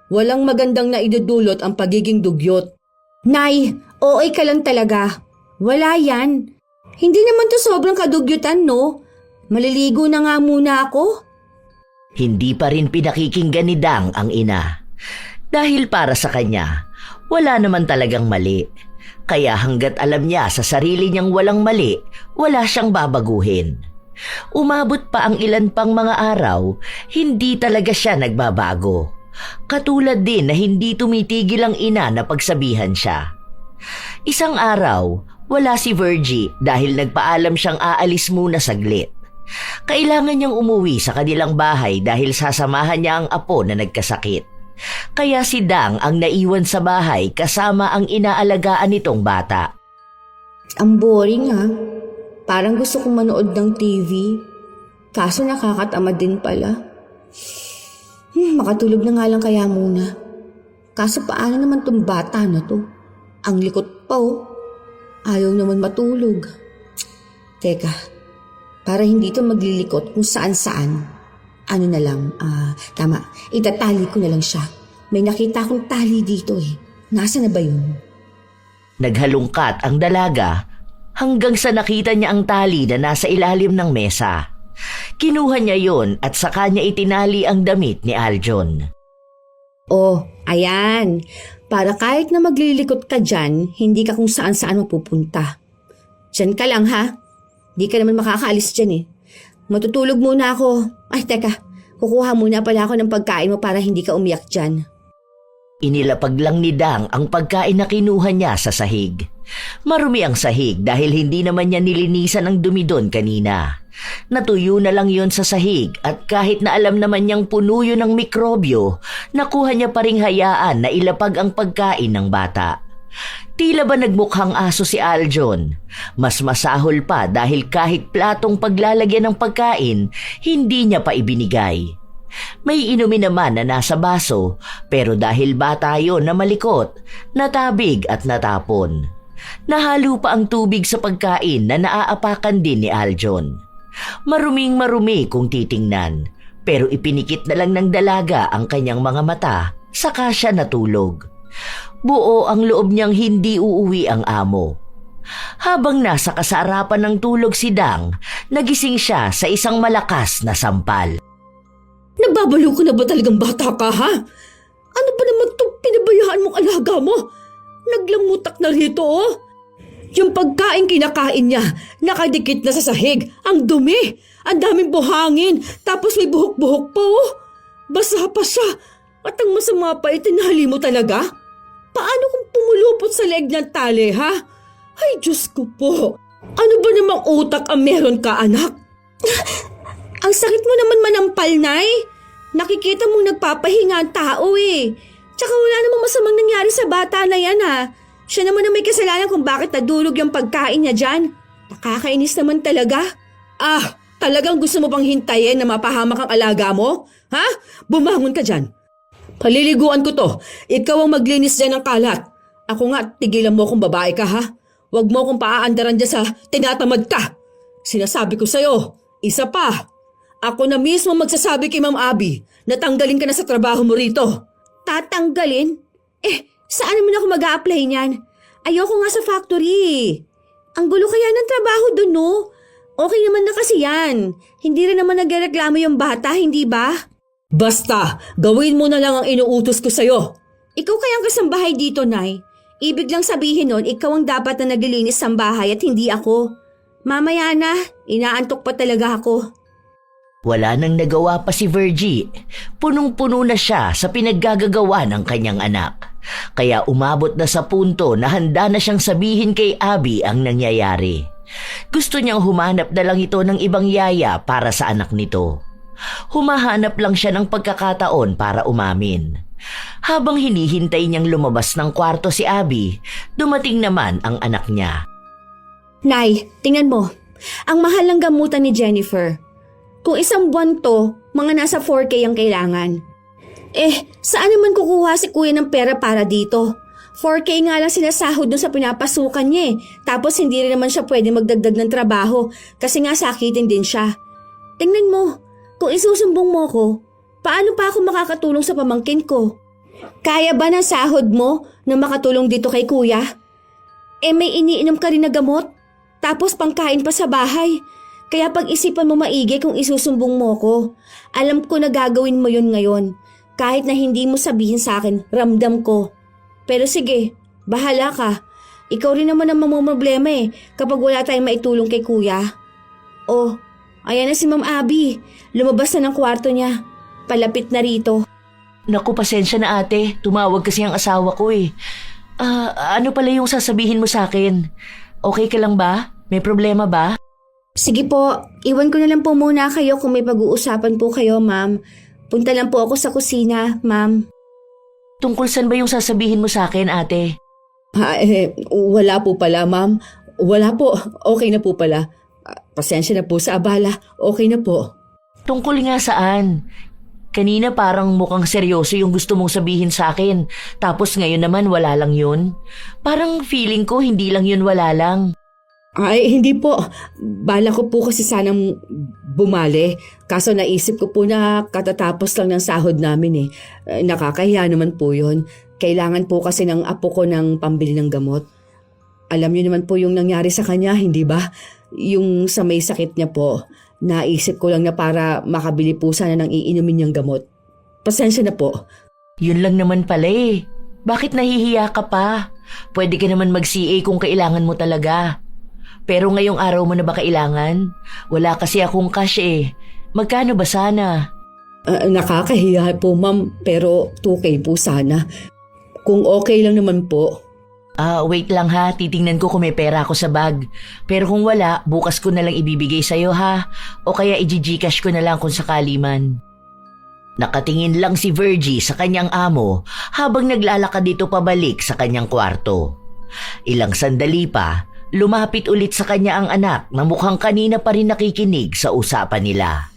Walang magandang naidudulot ang pagiging dugyot. Nay, OA ka lang talaga. Wala yan. Hindi naman to sobrang kadugyutan, no? Maliligo na nga muna ako. Hindi pa rin pinakikinggan ni Dang ang ina. Dahil para sa kanya, wala naman talagang mali. Kaya hanggat alam niya sa sarili niyang walang mali, wala siyang babaguhin. Umabot pa ang ilan pang mga araw, hindi talaga siya nagbabago. Katulad din na hindi tumitigil ang ina na pagsabihan siya. Isang araw, wala si Virgie dahil nagpaalam siyang aalis muna saglit. Kailangan niyang umuwi sa kanilang bahay dahil sasamahan niya ang apo na nagkasakit. Kaya si Dang ang naiwan sa bahay kasama ang inaalagaan nitong bata. Ang boring ha. Parang gusto kong manood ng TV. Kaso nakakatamad din pala. Makatulog na nga lang kaya muna. Kaso paano naman tong bata na to? Ang likot pa oh. Ayaw naman matulog. Teka, para hindi to maglilikot kung saan-saan. Ano na lang, tama, itatali ko na lang siya. May nakita akong tali dito eh. Nasaan na ba yun? Naghalungkat ang dalaga hanggang sa nakita niya ang tali na nasa ilalim ng mesa. Kinuha niya yon at saka niya itinali ang damit ni Aljon. Oh, ayan. Para kahit na maglilikot ka dyan, hindi ka kung saan-saan mapupunta. Diyan ka lang ha. Di ka naman makakaalis dyan eh. Matutulog muna ako. Ay, teka. Kukuha muna pala ako ng pagkain mo para hindi ka umiyak dyan. Inilapag lang ni Dang ang pagkain na kinuha niya sa sahig. Marumi ang sahig dahil hindi naman niya nilinisan ang dumi doon kanina. Natuyo na lang yon sa sahig at kahit na alam naman niyang puno yun ng mikrobyo, nakuha niya pa ring hayaan na ilapag ang pagkain ng bata. Tila ba nagmukhang aso si Aljon? Mas masahol pa dahil kahit platong paglalagyan ng pagkain, hindi niya pa ibinigay. May inumin naman na nasa baso pero dahil bata yon na malikot, natabig at natapon. Nahalo pa ang tubig sa pagkain na naaapakan din ni Aljon. Maruming marumi kung titingnan pero ipinikit na lang ng dalaga ang kanyang mga mata saka siya natulog. Buo ang loob niyang hindi uuwi ang amo. Habang nasa kasarapan ng tulog si Dang, nagising siya sa isang malakas na sampal. Nagbabalo ko na ba talagang bata ka ha? Ano ba naman itong pinabayaan mong alaga mo? Naglamutak na rito oh. Yung pagkain kinakain niya, nakadikit na sa sahig. Ang dumi, ang daming buhangin, tapos may buhok-buhok pa oh. Basa pa siya, at ang masama pa itinali mo talaga? Paano kung pumulupot sa leeg ng tali ha? Ay Diyos ko po, ano ba namang utak ang meron ka anak? Ang sakit mo naman manampal, Nay. Nakikita mong nagpapahinga ang tao eh. Tsaka wala namang masamang nangyari sa bata na yan ha. Siya naman na may kasalanan kung bakit nadulog yung pagkain niya dyan. Nakakainis naman talaga. Ah, talagang gusto mo pang hintayin na mapahamak ang alaga mo? Ha? Bumangon ka dyan. Paliliguan ko to. Ikaw ang maglinis dyan ng kalat. Ako nga, tigilan mo kung babae ka ha. Huwag mo kung paaandaran dyan sa tinatamad ka. Sinasabi ko sa'yo, isa pa. Ako na mismo magsasabi kay Ma'am Abby na tanggalin ka na sa trabaho mo rito. Tatanggalin? Saan naman ako mag-a-apply niyan? Ayoko nga sa factory. Ang gulo kaya ng trabaho dun, no? Okay naman na kasi yan. Hindi rin naman nagreklamo yung bata, hindi ba? Basta, gawin mo na lang ang inuutos ko sa'yo. Ikaw kayang kasambahay dito, Nay. Ibig lang sabihin nun, ikaw ang dapat na naglilinis ng bahay at hindi ako. Mamaya na, inaantok pa talaga ako. Wala nang nagawa pa si Virgie. Punong-puno na siya sa pinaggagawa ng kanyang anak. Kaya umabot na sa punto na handa na siyang sabihin kay Abby ang nangyayari. Gusto niyang humanap na lang ito ng ibang yaya para sa anak nito. Humahanap lang siya ng pagkakataon para umamin. Habang hinihintay niyang lumabas ng kwarto si Abby, dumating naman ang anak niya. Nay, tingnan mo. Ang mahal ng gamutan ni Jennifer. Kung isang buwan to, mga nasa 4K ang kailangan. Saan naman kukuha si kuya ng pera para dito? 4K nga lang sinasahod dun sa pinapasukan niya eh. Tapos hindi rin naman siya pwede magdagdag ng trabaho kasi nga sakitin din siya. Tingnan mo, kung isusumbong mo ko, paano pa ako makakatulong sa pamangkin ko? Kaya ba ng sahod mo na makatulong dito kay kuya? May iniinom ka rin na gamot, tapos pangkain pa sa bahay. Kaya pag-isipan mo maigi kung isusumbong mo ko. Alam ko na gagawin mo yun ngayon. Kahit na hindi mo sabihin sa akin, ramdam ko. Pero sige, bahala ka. Ikaw rin naman ang mamumroblema eh kapag wala tayong maitulong kay kuya. Oh, ayan na si Ma'am Abby. Lumabas na ng kwarto niya. Palapit na rito. Naku, pasensya na ate. Tumawag kasi ang asawa ko eh. Ano pala yung sasabihin mo sa akin? Okay ka lang ba? May problema ba? Sige po, iwan ko na lang po muna kayo kung may pag-uusapan po kayo, ma'am. Punta lang po ako sa kusina, ma'am. Tungkol saan ba yung sasabihin mo sa akin, ate? Wala po pala, ma'am. Wala po, okay na po pala. Pasensya na po sa abala, okay na po. Tungkol nga saan? Kanina parang mukhang seryoso yung gusto mong sabihin sa akin. Tapos ngayon naman wala lang yun. Parang feeling ko hindi lang yun wala lang. Ay, hindi po. Bala ko po kasi sanang bumali. Kaso naisip ko po na katatapos lang ng sahod namin eh. Nakakahiya naman po yun. Kailangan po kasi ng apo ko ng pambili ng gamot. Alam niyo naman po yung nangyari sa kanya, hindi ba? Yung sa may sakit niya po. Naisip ko lang na para makabili po sana ng iinumin niyang gamot. Pasensya na po. Yun lang naman pala eh. Bakit nahihiya ka pa? Pwede ka naman mag-CA kung kailangan mo talaga. Pero ngayong araw mo na ba kailangan? Wala kasi akong cash eh. Magkano ba sana? Nakakahiya po ma'am, pero 2K po sana. Kung okay lang naman po. Wait lang ha. Titingnan ko kung may pera ako sa bag. Pero kung wala, bukas ko na lang ibibigay sa'yo ha. O kaya i-Gcash ko na lang kung sakali man. Nakatingin lang si Virgie sa kanyang amo habang naglalakad dito pabalik sa kanyang kwarto. Ilang sandali pa, lumapit ulit sa kanya ang anak na mukhang kanina pa rin nakikinig sa usapan nila.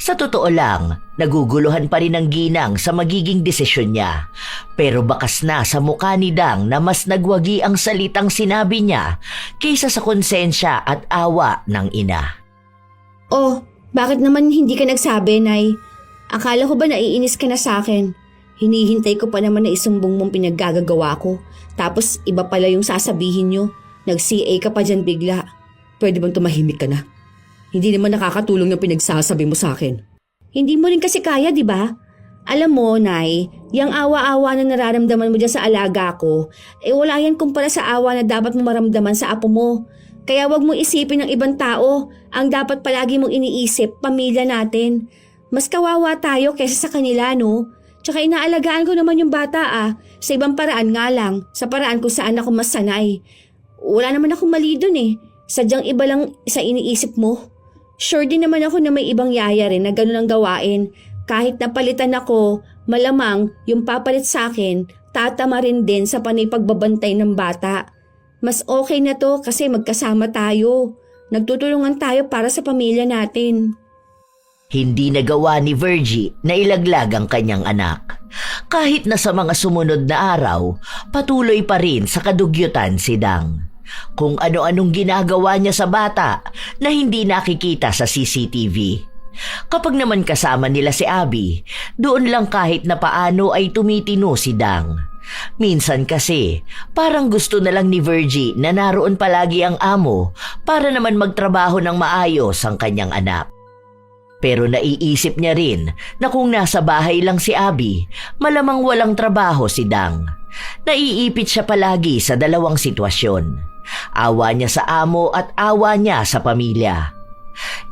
Sa totoo lang, naguguluhan pa rin ang ginang sa magiging desisyon niya. Pero bakas na sa mukha ni Dang na mas nagwagi ang salitang sinabi niya kaysa sa konsensya at awa ng ina. Oh, bakit naman hindi ka nagsabi, Nay? Akala ko ba naiinis ka na sa akin? Hinihintay ko pa naman na isumbong mong pinaggagawa ko. Tapos iba pala yung sasabihin nyo. Nag-CA ka pa dyan bigla. Pwede bang tumahimik ka na? Hindi naman nakakatulong yung pinagsasabi mo sa akin. Hindi mo rin kasi kaya, di ba? Alam mo, Nay, yung awa-awa na nararamdaman mo dyan sa alaga ko, wala yan kumpara sa awa na dapat mo maramdaman sa apo mo. Kaya wag mo isipin ng ibang tao. Ang dapat palagi mong iniisip, pamilya natin. Mas kawawa tayo kaysa sa kanila, no? Tsaka inaalagaan ko naman yung bata Sa ibang paraan nga lang, sa paraan kung saan ako mas sanay. Wala naman akong mali dun eh. Sadyang iba lang sa iniisip mo. Sure din naman ako na may ibang yaya rin na ganun ang gawain. Kahit napalitan ako, malamang yung papalit sa akin, tatama rin din sa panay pagbabantay ng bata. Mas okay na to kasi magkasama tayo. Nagtutulungan tayo para sa pamilya natin. Hindi nagawa ni Virgie na ilaglag ang kanyang anak. Kahit na sa mga sumunod na araw, patuloy pa rin sa kadugyutan si Dang. Kung ano-anong ginagawa niya sa bata na hindi nakikita sa CCTV. Kapag naman kasama nila si Abby, doon lang kahit na paano ay tumitino si Dang. Minsan kasi, parang gusto na lang ni Virgie na naroon palagi ang amo para naman magtrabaho ng maayos ang kanyang anak. Pero naiisip niya rin na kung nasa bahay lang si Abby, malamang walang trabaho si Dang. Naiipit siya palagi sa dalawang sitwasyon. Awa niya sa amo at awa niya sa pamilya.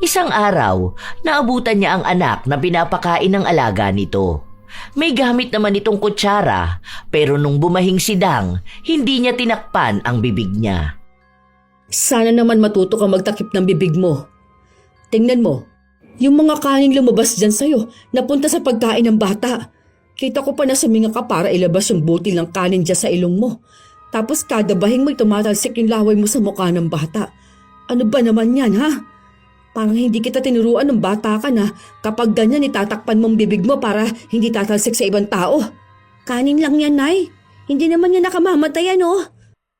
Isang araw, naabutan niya ang anak na pinapakain ng alaga nito. May gamit naman itong kutsara, pero nung bumahing si Dang, hindi niya tinakpan ang bibig niya. Sana naman matuto ka magtakip ng bibig mo. Tingnan mo, yung mga kaning lumabas dyan sa'yo, napunta sa pagkain ng bata. Kita ko pa na suminga ka para ilabas yung butil ng kanin dyan sa ilong mo. Tapos kada bahing may tumatalsik yung laway mo sa mukha ng bata. Ano ba naman yan, ha? Parang hindi kita tinuruan ng bata ka na kapag ganyan itatakpan mong bibig mo para hindi tatalsik sa ibang tao. Kanin lang yan, Nay. Hindi naman yan nakamamatay, ano?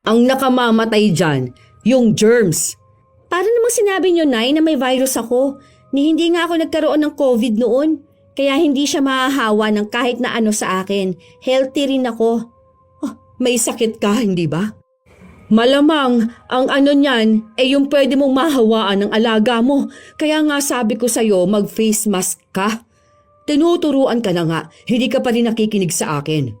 Ang nakamamatay dyan, yung germs. Para namang sinabi nyo, Nay, na may virus ako. Ni hindi nga ako nagkaroon ng COVID noon. Kaya hindi siya mahahawa ng kahit na ano sa akin. Healthy rin ako. May sakit ka, hindi ba? Malamang, ang ano niyan ay yung pwede mong mahawaan ng alaga mo. Kaya nga sabi ko sa'yo, mag-face mask ka. Tinuturuan ka na nga, hindi ka pa rin nakikinig sa akin.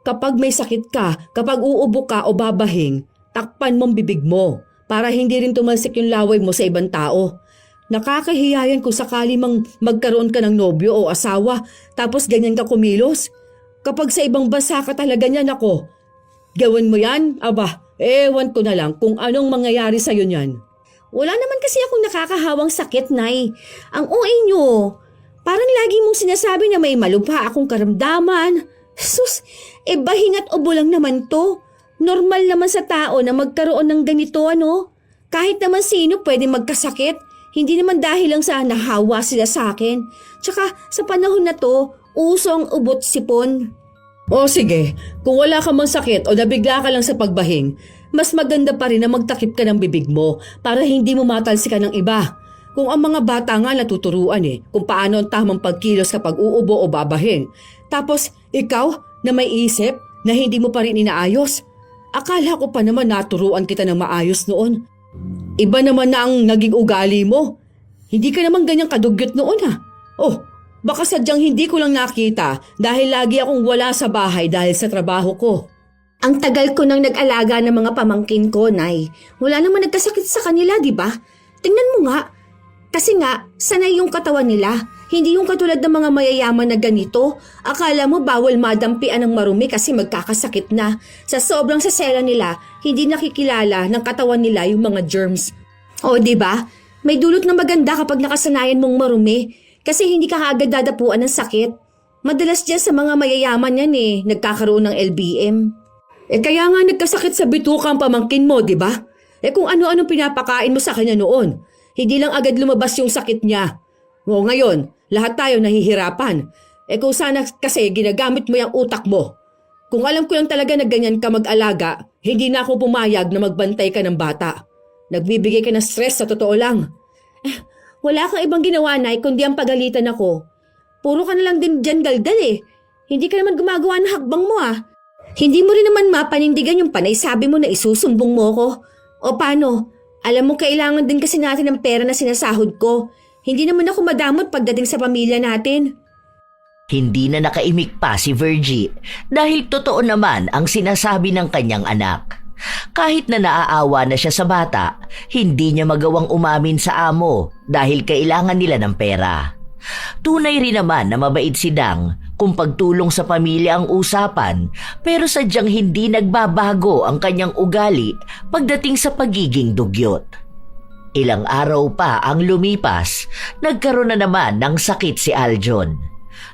Kapag may sakit ka, kapag uubo ka o babahing, takpan mong bibig mo para hindi rin tumalsik yung laway mo sa ibang tao. Nakakahiyayan kung sakali mang magkaroon ka ng nobyo o asawa tapos ganyan ka kumilos. Kapag sa ibang bansa ka talaga niyan ako, gawin mo yan? Aba, ewan ko na lang kung anong mangyayari sa'yo niyan. Wala naman kasi akong nakakahawang sakit, Nay. Ang OA nyo, parang lagi mong sinasabi na may malubha akong karamdaman. Sus, bahing at ubo lang naman to. Normal naman sa tao na magkaroon ng ganito, ano? Kahit naman sino pwede magkasakit. Hindi naman dahil lang sa nahawa sila sa akin. Tsaka sa panahon na to, uso ang ubot sipon. O sige, kung wala ka mang sakit o nabigla ka lang sa pagbahing, mas maganda pa rin na magtakip ka ng bibig mo para hindi mo matalsikan ng iba. Kung ang mga bata nga natuturuan kung paano ang tamang pagkilos kapag uubo o babahin. Tapos ikaw na may isip na hindi mo pa rin inaayos. Akala ko pa naman naturuan kita ng maayos noon. Iba naman na ang naging ugali mo. Hindi ka naman ganyang kadugyot noon ha. Oh, baka sadyang hindi ko lang nakita dahil lagi akong wala sa bahay dahil sa trabaho ko. Ang tagal ko nang nag-alaga ng mga pamangkin ko, Nay. Wala naman nagkasakit sa kanila, di ba? Tingnan mo nga. Kasi nga, sanay yung katawan nila. Hindi yung katulad ng mga mayayaman na ganito. Akala mo bawal madampian ng marumi kasi magkakasakit na. Sa sobrang sasela nila, hindi nakikilala ng katawan nila yung mga germs. O, di ba? May dulot na maganda kapag nakasanayan mong marumi kasi hindi ka kaagad dadapuan ng sakit. Madalas dyan sa mga mayayaman yan nagkakaroon ng LBM. Kaya nga nagkasakit sa bituka ang pamangkin mo, di ba? Kung ano-ano pinapakain mo sa kanya noon. Hindi lang agad lumabas yung sakit niya. O ngayon, lahat tayo nahihirapan. Kung sana kasi ginagamit mo yung utak mo. Kung alam ko lang talaga na ganyan ka mag-alaga, hindi na ako pumayag na magbantay ka ng bata. Nagbibigay ka ng stress sa totoo lang. Wala kang ibang ginawa, Nay, kundi ang pagalitan ako. Puro ka na lang din dyan daldal Hindi ka naman gumagawa ng hakbang mo Hindi mo rin naman mapanindigan yung panay sabi mo na isusumbong mo ko. O paano? Alam mo kailangan din kasi natin ng pera na sinasahod ko. Hindi naman ako madamot pagdating sa pamilya natin. Hindi na nakaimik pa si Virgie dahil totoo naman ang sinasabi ng kanyang anak. Kahit na naaawa na siya sa bata, hindi niya magawang umamin sa amo dahil kailangan nila ng pera. Tunay rin naman na mabait si Dang kung pagtulong sa pamilya ang usapan pero sadyang hindi nagbabago ang kanyang ugali pagdating sa pagiging dugyot. Ilang araw pa ang lumipas, nagkaroon na naman ng sakit si Aljon.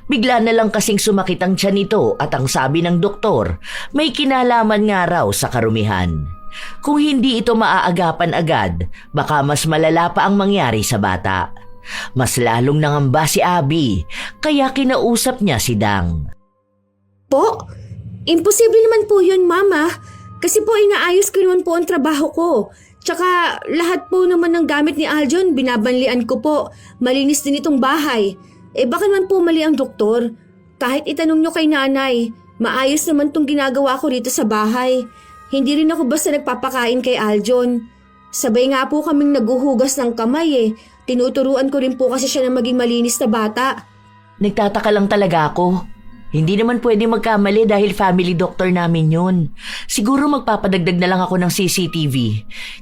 Bigla na lang kasing sumakit ang tiyan nito at ang sabi ng doktor, may kinalaman nga raw sa karumihan. Kung hindi ito maaagapan agad, baka mas malala pa ang mangyari sa bata. Mas lalong nangamba si Abby, kaya kinausap niya si Dang. Po? Imposible naman po yun, Mama. Kasi po inaayos ko naman po ang trabaho ko. Tsaka lahat po naman ng gamit ni Aljon, binabanlian ko po. Malinis din itong bahay. Baka naman po mali ang doktor. Kahit itanong nyo kay nanay, maayos naman tong ginagawa ko rito sa bahay. Hindi rin ako basta nagpapakain kay Aljon. Sabay nga po kaming naguhugas ng kamay Tinuturuan ko rin po kasi siya na maging malinis na bata. Nagtataka lang talaga ako. Hindi naman pwede magkamali dahil family doctor namin yun. Siguro magpapadagdag na lang ako ng CCTV.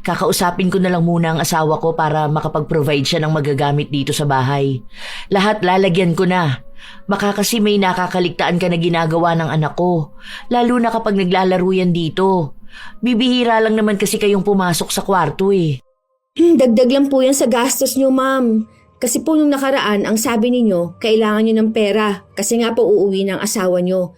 Kakausapin ko na lang muna ang asawa ko para makapag-provide siya ng magagamit dito sa bahay. Lahat lalagyan ko na. Baka kasi may nakakaligtaan ka na ginagawa ng anak ko. Lalo na kapag naglalaro yan dito. Bibihira lang naman kasi kayong pumasok sa kwarto Dagdag lang po yan sa gastos nyo, Ma'am. Kasi po nung nakaraan, ang sabi ninyo, kailangan nyo ng pera kasi nga po uuwi ng asawa nyo.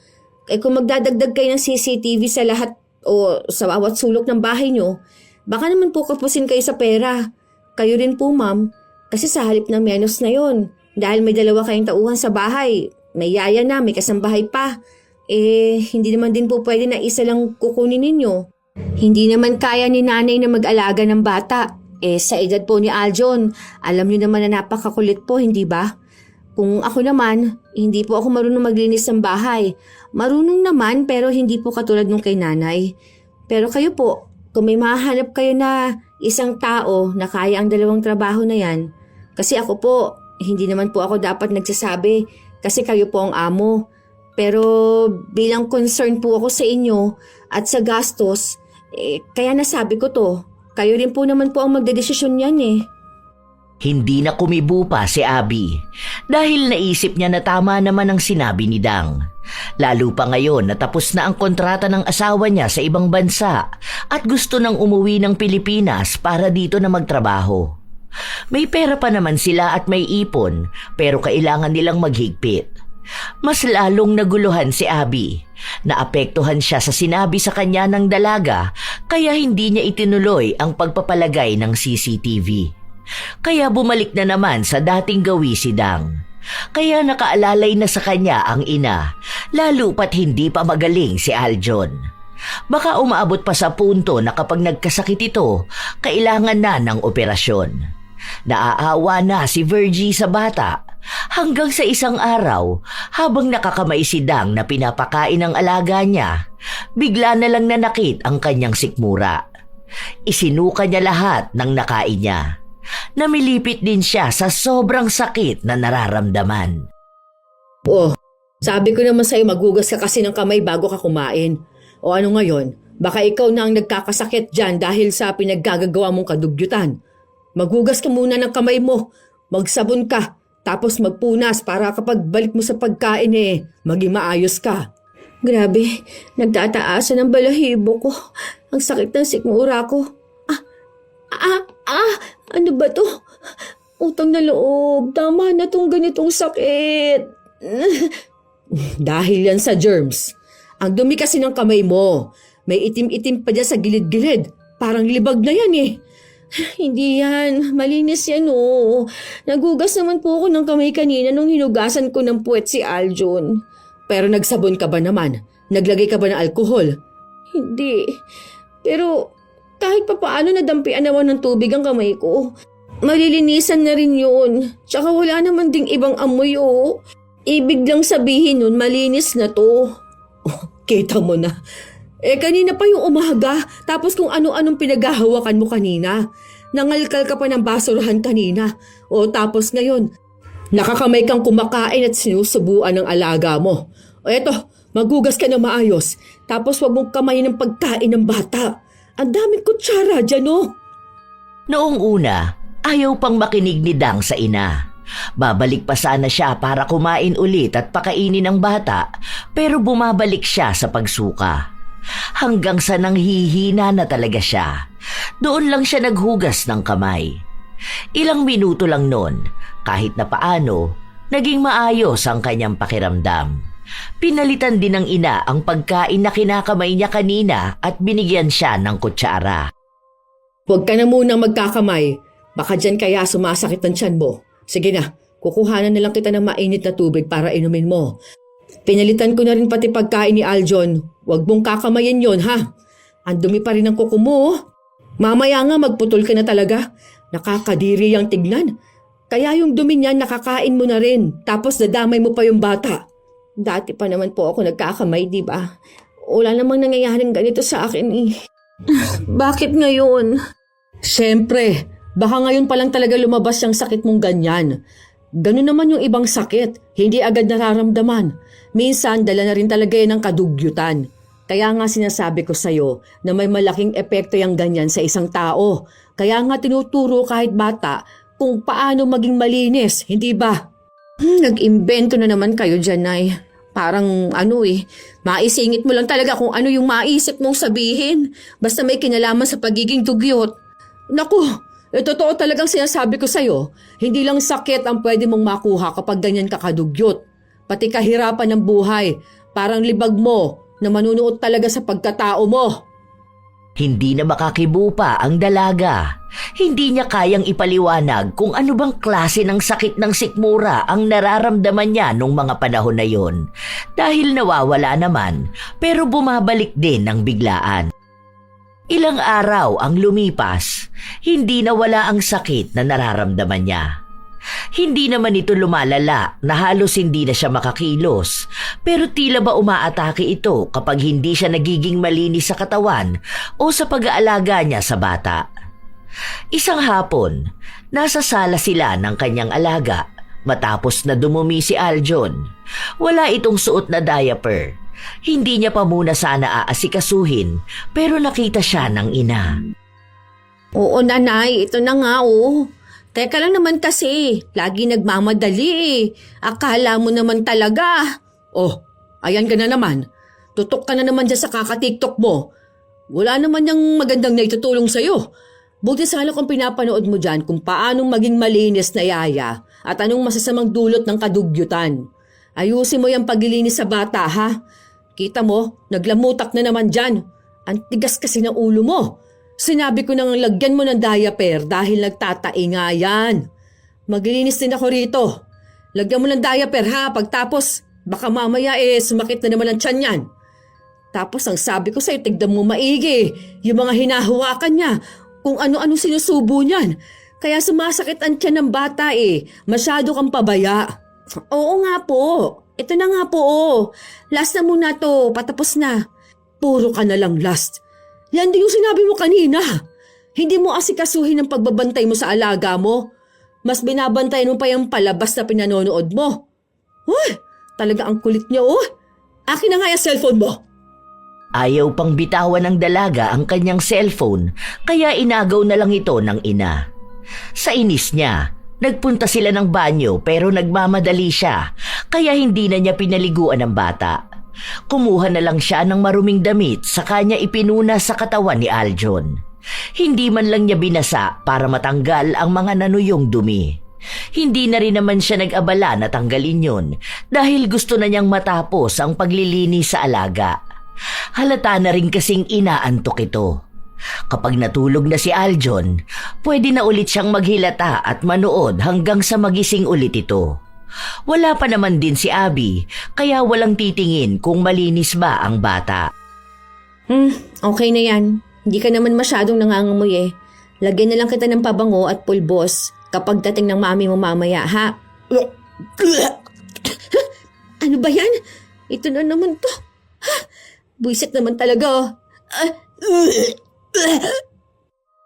Kung magdadagdag kayo ng CCTV sa lahat o sa bawat sulok ng bahay nyo, baka naman po kapusin kayo sa pera. Kayo rin po, Ma'am, kasi sa halip ng menos na yon, dahil may dalawa kayong tauhan sa bahay, may yaya na, may kasambahay pa, hindi naman din po pwede na isa lang kukunin ninyo. Hindi naman kaya ni nanay na mag-alaga ng bata. Sa edad po ni Aljon, alam niyo naman na napakakulit po, hindi ba? Kung ako naman, hindi po ako marunong maglinis ng bahay. Marunong naman pero hindi po katulad nung kay nanay. Pero kayo po, kung may mahanap kayo na isang tao na kaya ang dalawang trabaho na yan, kasi ako po, hindi naman po ako dapat nagsasabi kasi kayo po ang amo. Pero bilang concern po ako sa inyo at sa gastos, kaya nasabi ko to. Kayo rin po naman po ang magdedesisyon yan Hindi na kumibo pa si Abby dahil naisip niya na tama naman ang sinabi ni Dang. Lalo pa ngayon na tapos na ang kontrata ng asawa niya sa ibang bansa at gusto nang umuwi ng Pilipinas para dito na magtrabaho. May pera pa naman sila at may ipon pero kailangan nilang maghigpit. Mas lalong naguluhan si Abby. Naapektuhan siya sa sinabi sa kanya ng dalaga kaya hindi niya itinuloy ang pagpapalagay ng CCTV. Kaya bumalik na naman sa dating gawi si Dang. Kaya nakaalalay na sa kanya ang ina, lalo pat hindi pa magaling si Aljon. Baka umaabot pa sa punto na kapag nagkasakit ito, kailangan na ng operasyon. Naaawa na si Virgie sa bata hanggang sa isang araw habang nakakamay si Dang na pinapakain ng alaga niya, bigla na lang nanakit ang kanyang sikmura. Isinuka niya lahat ng nakain niya. Namilipit din siya sa sobrang sakit na nararamdaman. Oh, sabi ko naman sa'yo maghugas ka kasi ng kamay bago ka kumain. O ano ngayon, baka ikaw na ang nagkakasakit dyan dahil sa pinaggagawa mong kadugyutan. Maghugas ka muna ng kamay mo, magsabon ka, tapos magpunas para kapag balik mo sa pagkain maging maayos ka. Grabe, nagtataasan ang balahibo ko. Ang sakit ng sikmura ko. Ano ba to? Utang na loob, tama na tong ganitong sakit. Dahil yan sa germs. Ang dumi kasi ng kamay mo. May itim-itim pa dyan sa gilid-gilid. Parang libag na yan Hindi yan, malinis yan Nagugas naman po ako ng kamay kanina nung hinugasan ko ng puwet si Aljon. Pero nagsabon ka ba naman? Naglagay ka ba ng alkohol? Hindi. Pero kahit pa paano nadampian naman ng tubig ang kamay ko. Malilinisan na rin yun. Tsaka wala naman ding ibang amoy Ibig lang sabihin nun malinis na to. Kita mo na. Kanina pa yung umaga, tapos kung ano-anong pinaghahawakan mo kanina. Nangalkal ka pa ng basurahan kanina. O tapos ngayon, nakakamay kang kumakain at sinusubuan ng alaga mo. O eto, maghugas ka ng maayos. Tapos wag mong kamayin ng pagkain ng bata. Ang daming kutsara dyan, Noong una, ayaw pang makinig ni Dang sa ina. Babalik pa sana siya para kumain ulit at pakainin ang bata, pero bumabalik siya sa pagsuka. Hanggang sa nanghihina na talaga siya. Doon lang siya naghugas ng kamay. Ilang minuto lang noon, kahit na paano, naging maayos ang kanyang pakiramdam. Pinalitan din ng ina ang pagkain na kinakamay niya kanina at binigyan siya ng kutsara. Huwag ka na munang magkakamay. Baka dyan kaya sumasakit ang tiyan mo. Sige na, kukuhanan na lang kita ng mainit na tubig para inumin mo. Pinalitan ko na rin pati pagkain ni Aljon. Huwag mong kakamayin yon ha. Ang dumi pa rin ng kuko mo. Mamaya nga magputol ka na talaga. Nakakadiri yung tignan. Kaya yung dumi niya nakakain mo na rin. Tapos dadamay mo pa yung bata. Dati pa naman po ako nagkakamay, di ba? Wala namang nangyayaring ganito sa akin Bakit ngayon? Siyempre, baka ngayon pa lang talaga lumabas yung sakit mong ganyan. Ganun naman yung ibang sakit, hindi agad nararamdaman. Minsan, dala na rin talaga yan ng kadugyutan. Kaya nga sinasabi ko sa'yo na may malaking epekto yung ganyan sa isang tao. Kaya nga tinuturo kahit bata kung paano maging malinis, hindi ba? Nag-imbento na naman kayo dyan, Nay. Parang maisingit mo lang talaga kung ano yung maisip mong sabihin. Basta may kinalaman sa pagiging dugyot. Naku, totoo talagang sinasabi ko sa'yo. Hindi lang sakit ang pwede mong makuha kapag ganyan kakadugyot. Pati kahirapan ng buhay, parang libag mo na manunuot talaga sa pagkatao mo. Hindi na makakibupa ang dalaga. Hindi niya kayang ipaliwanag kung ano bang klase ng sakit ng sikmura ang nararamdaman niya nung mga panahon na yon. Dahil nawawala naman, pero bumabalik din ng biglaan. Ilang araw ang lumipas, hindi nawala ang sakit na nararamdaman niya. Hindi naman ito lumalala na halos hindi na siya makakilos, pero tila ba umaatake ito kapag hindi siya nagiging malinis sa katawan o sa pag-aalaga niya sa bata. Isang hapon, nasa sala sila ng kanyang alaga matapos na dumumi si Aljon. Wala itong suot na diaper. Hindi niya pa muna sana aasikasuhin, pero nakita siya ng ina. Oo, nanay, ito na nga Teka lang naman kasi, lagi nagmamadali Akala mo naman talaga. Oh, ayan ka na naman. Tutok ka na naman dyan sa kaka-TikTok mo. Wala naman yung magandang naitutulong sa'yo. Buti sana kung pinapanood mo dyan kung paanong maging malinis na yaya at anong masasamang dulot ng kadugyutan. Ayusin mo yung paglilinis sa bata, ha? Kita mo, naglamutak na naman dyan. Ang tigas kasi ng ulo mo. Sinabi ko nang lagyan mo ng diaper dahil nagtatai nga yan. Maglilinis din ako rito. Lagyan mo ng diaper ha, pagtapos baka mamaya sumakit na naman ang tiyan yan. Tapos ang sabi ko sa'yo, tignan mo maigi. Yung mga hinahawakan niya, kung ano-ano sinusubo niyan. Kaya sumasakit ang tiyan ng bata eh. Masyado kang pabaya. Oo nga po. Ito na nga po oh. Last na muna to, patapos na. Puro ka na lang last. Yan din yung sinabi mo kanina. Hindi mo asikasuhin ang pagbabantay mo sa alaga mo. Mas binabantay mo pa yung palabas na pinanonood mo. Uy, talaga ang kulit niya oh. Akin na nga yung cellphone mo. Ayaw pang bitawan ng dalaga ang kanyang cellphone kaya inagaw na lang ito ng ina. Sa inis niya, nagpunta sila ng banyo pero nagmamadali siya kaya hindi na niya pinaliguan ang bata. Kumuha na lang siya ng maruming damit sa kanya ipinuna sa katawan ni Aljon. Hindi man lang niya binasa para matanggal ang mga nanuyong dumi. Hindi na rin naman siya nag-abala na tanggalin yun dahil gusto na niyang matapos ang paglilinis sa alaga. Halata na rin kasing inaantok ito. Kapag natulog na si Aljon, pwede na ulit siyang maghilata at manood hanggang sa magising ulit ito. Wala pa naman din si Abby, kaya walang titingin kung malinis ba ang bata. Okay na yan. Hindi ka naman masyadong nangangamoy eh. Lagyan na lang kita ng pabango at pulbos kapag dating ng mami mo mamaya, ha? Ano ba yan? Ito na naman to. Buisit naman talaga.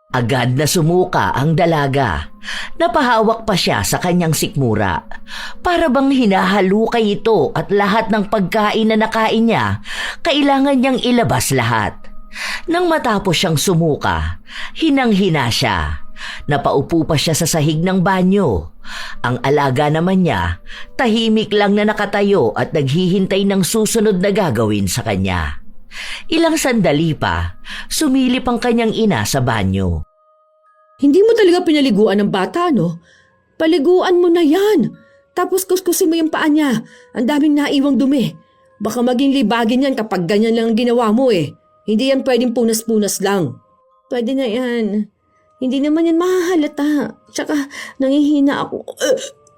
Agad na sumuka ang dalaga. Napahawak pa siya sa kanyang sikmura. Para bang hinahalukay ito at lahat ng pagkain na nakain niya, kailangan niyang ilabas lahat. Nang matapos siyang sumuka, hinang-hina siya. Napaupo pa siya sa sahig ng banyo. Ang alaga naman niya, tahimik lang na nakatayo at naghihintay ng susunod na gagawin sa kanya. Ilang sandali pa, sumilip ang kanyang ina sa banyo. Hindi mo talaga pinaliguan ng bata, no? Paliguan mo na yan. Tapos kuskusin mo yung paa niya. Ang daming naiwang dumi. Baka maging libagin yan kapag ganyan lang ang ginawa mo eh. Hindi yan pwedeng punas-punas lang. Pwede na yan. Hindi naman yan mahahalata. Tsaka nangihina ako.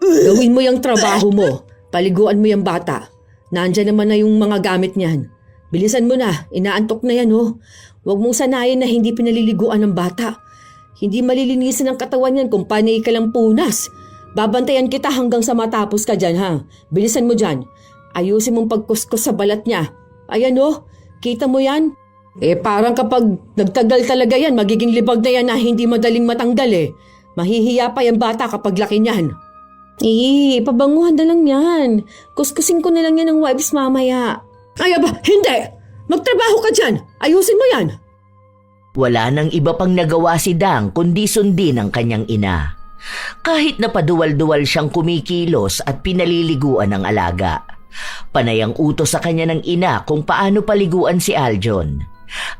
Gawin mo yung trabaho mo. Paliguan mo yung bata. Nandyan naman na yung mga gamit niyan. Bilisan mo na, inaantok na yan oh. Huwag mong sanayin na hindi pinaliliguan ng bata. Hindi malilinisan ang katawan yan kung panay ka lang punas. Babantayan kita hanggang sa matapos ka dyan ha. Bilisan mo dyan. Ayusin mong pagkuskus sa balat niya. Ayan oh, kita mo yan? Parang kapag nagtagal talaga yan, magiging libag na yan na hindi madaling matanggal eh. Mahihiya pa yung bata kapag laki niyan. Pabanguhan na lang yan. Kuskusin ko na lang yan ng wipes mamaya. Ay aba, hindi! Magtrabaho ka dyan! Ayusin mo yan! Wala nang iba pang nagawa si Dang kundi sundin ang kanyang ina. Kahit na paduwal-duwal siyang kumikilos at pinaliliguan ng alaga. Panay ang utos sa kanya ng ina kung paano paliguan si Aljon.